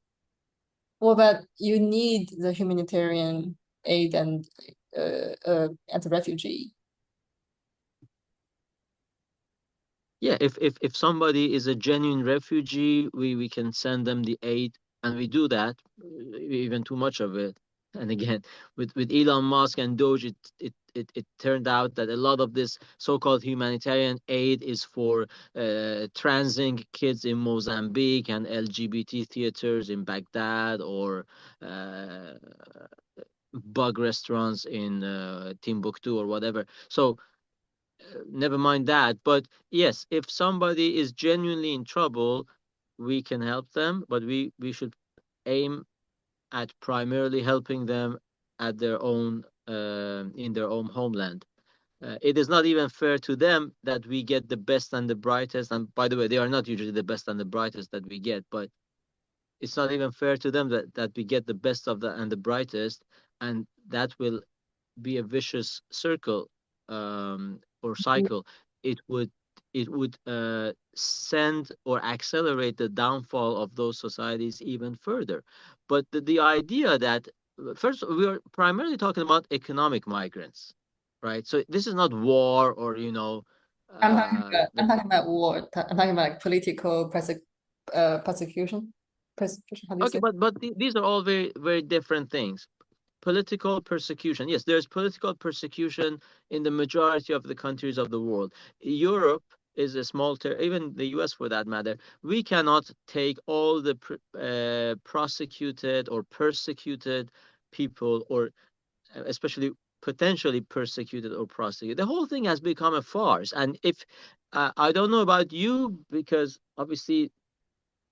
what about you need the humanitarian aid and as a refugee? Yeah, if somebody is a genuine refugee, we can send them the aid, and we do that, even too much of it. And again, with Elon Musk and Doge, it turned out that a lot of this so-called humanitarian aid is for transing kids in Mozambique and LGBT theaters in Baghdad, or uh, bug restaurants in Timbuktu or whatever. So never mind that. But yes, if somebody is genuinely in trouble, we can help them, but we should aim at primarily helping them at their own in their own homeland. It is not even fair to them that we get the best and the brightest. And by the way, they are not usually the best and the brightest that we get, but it's not even fair to them that we get the best of the and the brightest, and that will be a vicious circle, or cycle. It would send or accelerate the downfall of those societies even further. But the idea that first we are primarily talking about economic migrants, right? So this is not war or I'm talking about war. I'm talking about like political persecution. Persecution, how do you okay, say? but these are all very very different things. Political persecution. Yes, there's political persecution in the majority of the countries of the world. Europe is a small even the US for that matter. We cannot take all the prosecuted or persecuted people, or especially potentially persecuted or prosecuted. The whole thing has become a farce. And if I don't know about you, because obviously,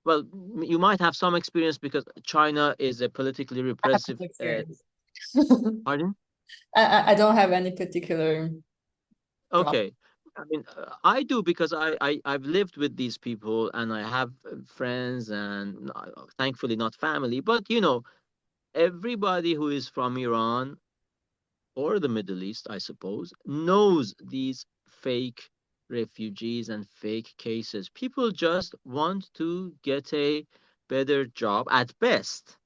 well, you might have some experience because China is a politically I have repressive. no experience. Pardon? I don't have any particular drop. Okay. I mean, I do because I've lived with these people and I have friends and thankfully not family, but everybody who is from Iran or the Middle East, I suppose, knows these fake refugees and fake cases. People just want to get a better job at best.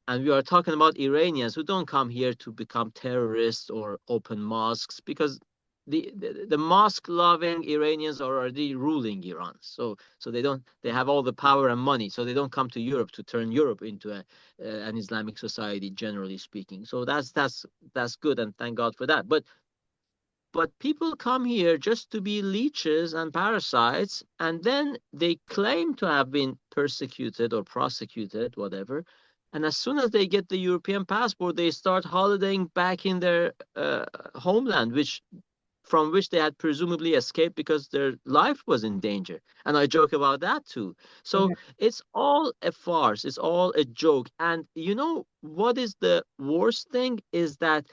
And we are talking about Iranians who don't come here to become terrorists or open mosques, because the mosque loving Iranians are already ruling Iran. So they have all the power and money. So they don't come to Europe to turn Europe into an Islamic society, generally speaking. So that's good, and thank God for that. But people come here just to be leeches and parasites, and then they claim to have been persecuted or prosecuted, whatever. And as soon as they get the European passport, they start holidaying back in their homeland, from which they had presumably escaped because their life was in danger. And I joke about that too. So Okay. it's all a farce. It's all a joke. And you know what is the worst thing is that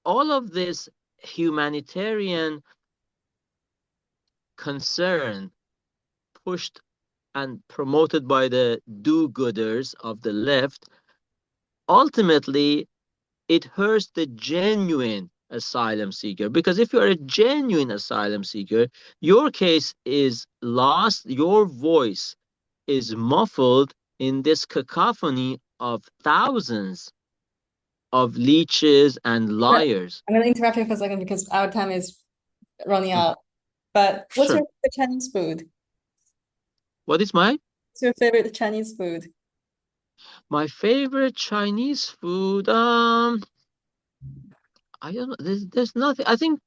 all of this humanitarian concern pushed and promoted by the do-gooders of the left, ultimately it hurts the genuine asylum seeker. Because if you're a genuine asylum seeker, your case is lost, your voice is muffled in this cacophony of thousands of leeches and liars. I'm gonna interrupt you for a second because our time is running Mm, out. But what's your sure. favorite Chinese food? What is my What's your favorite Chinese food? my favorite Chinese food? I don't know. There's nothing. I think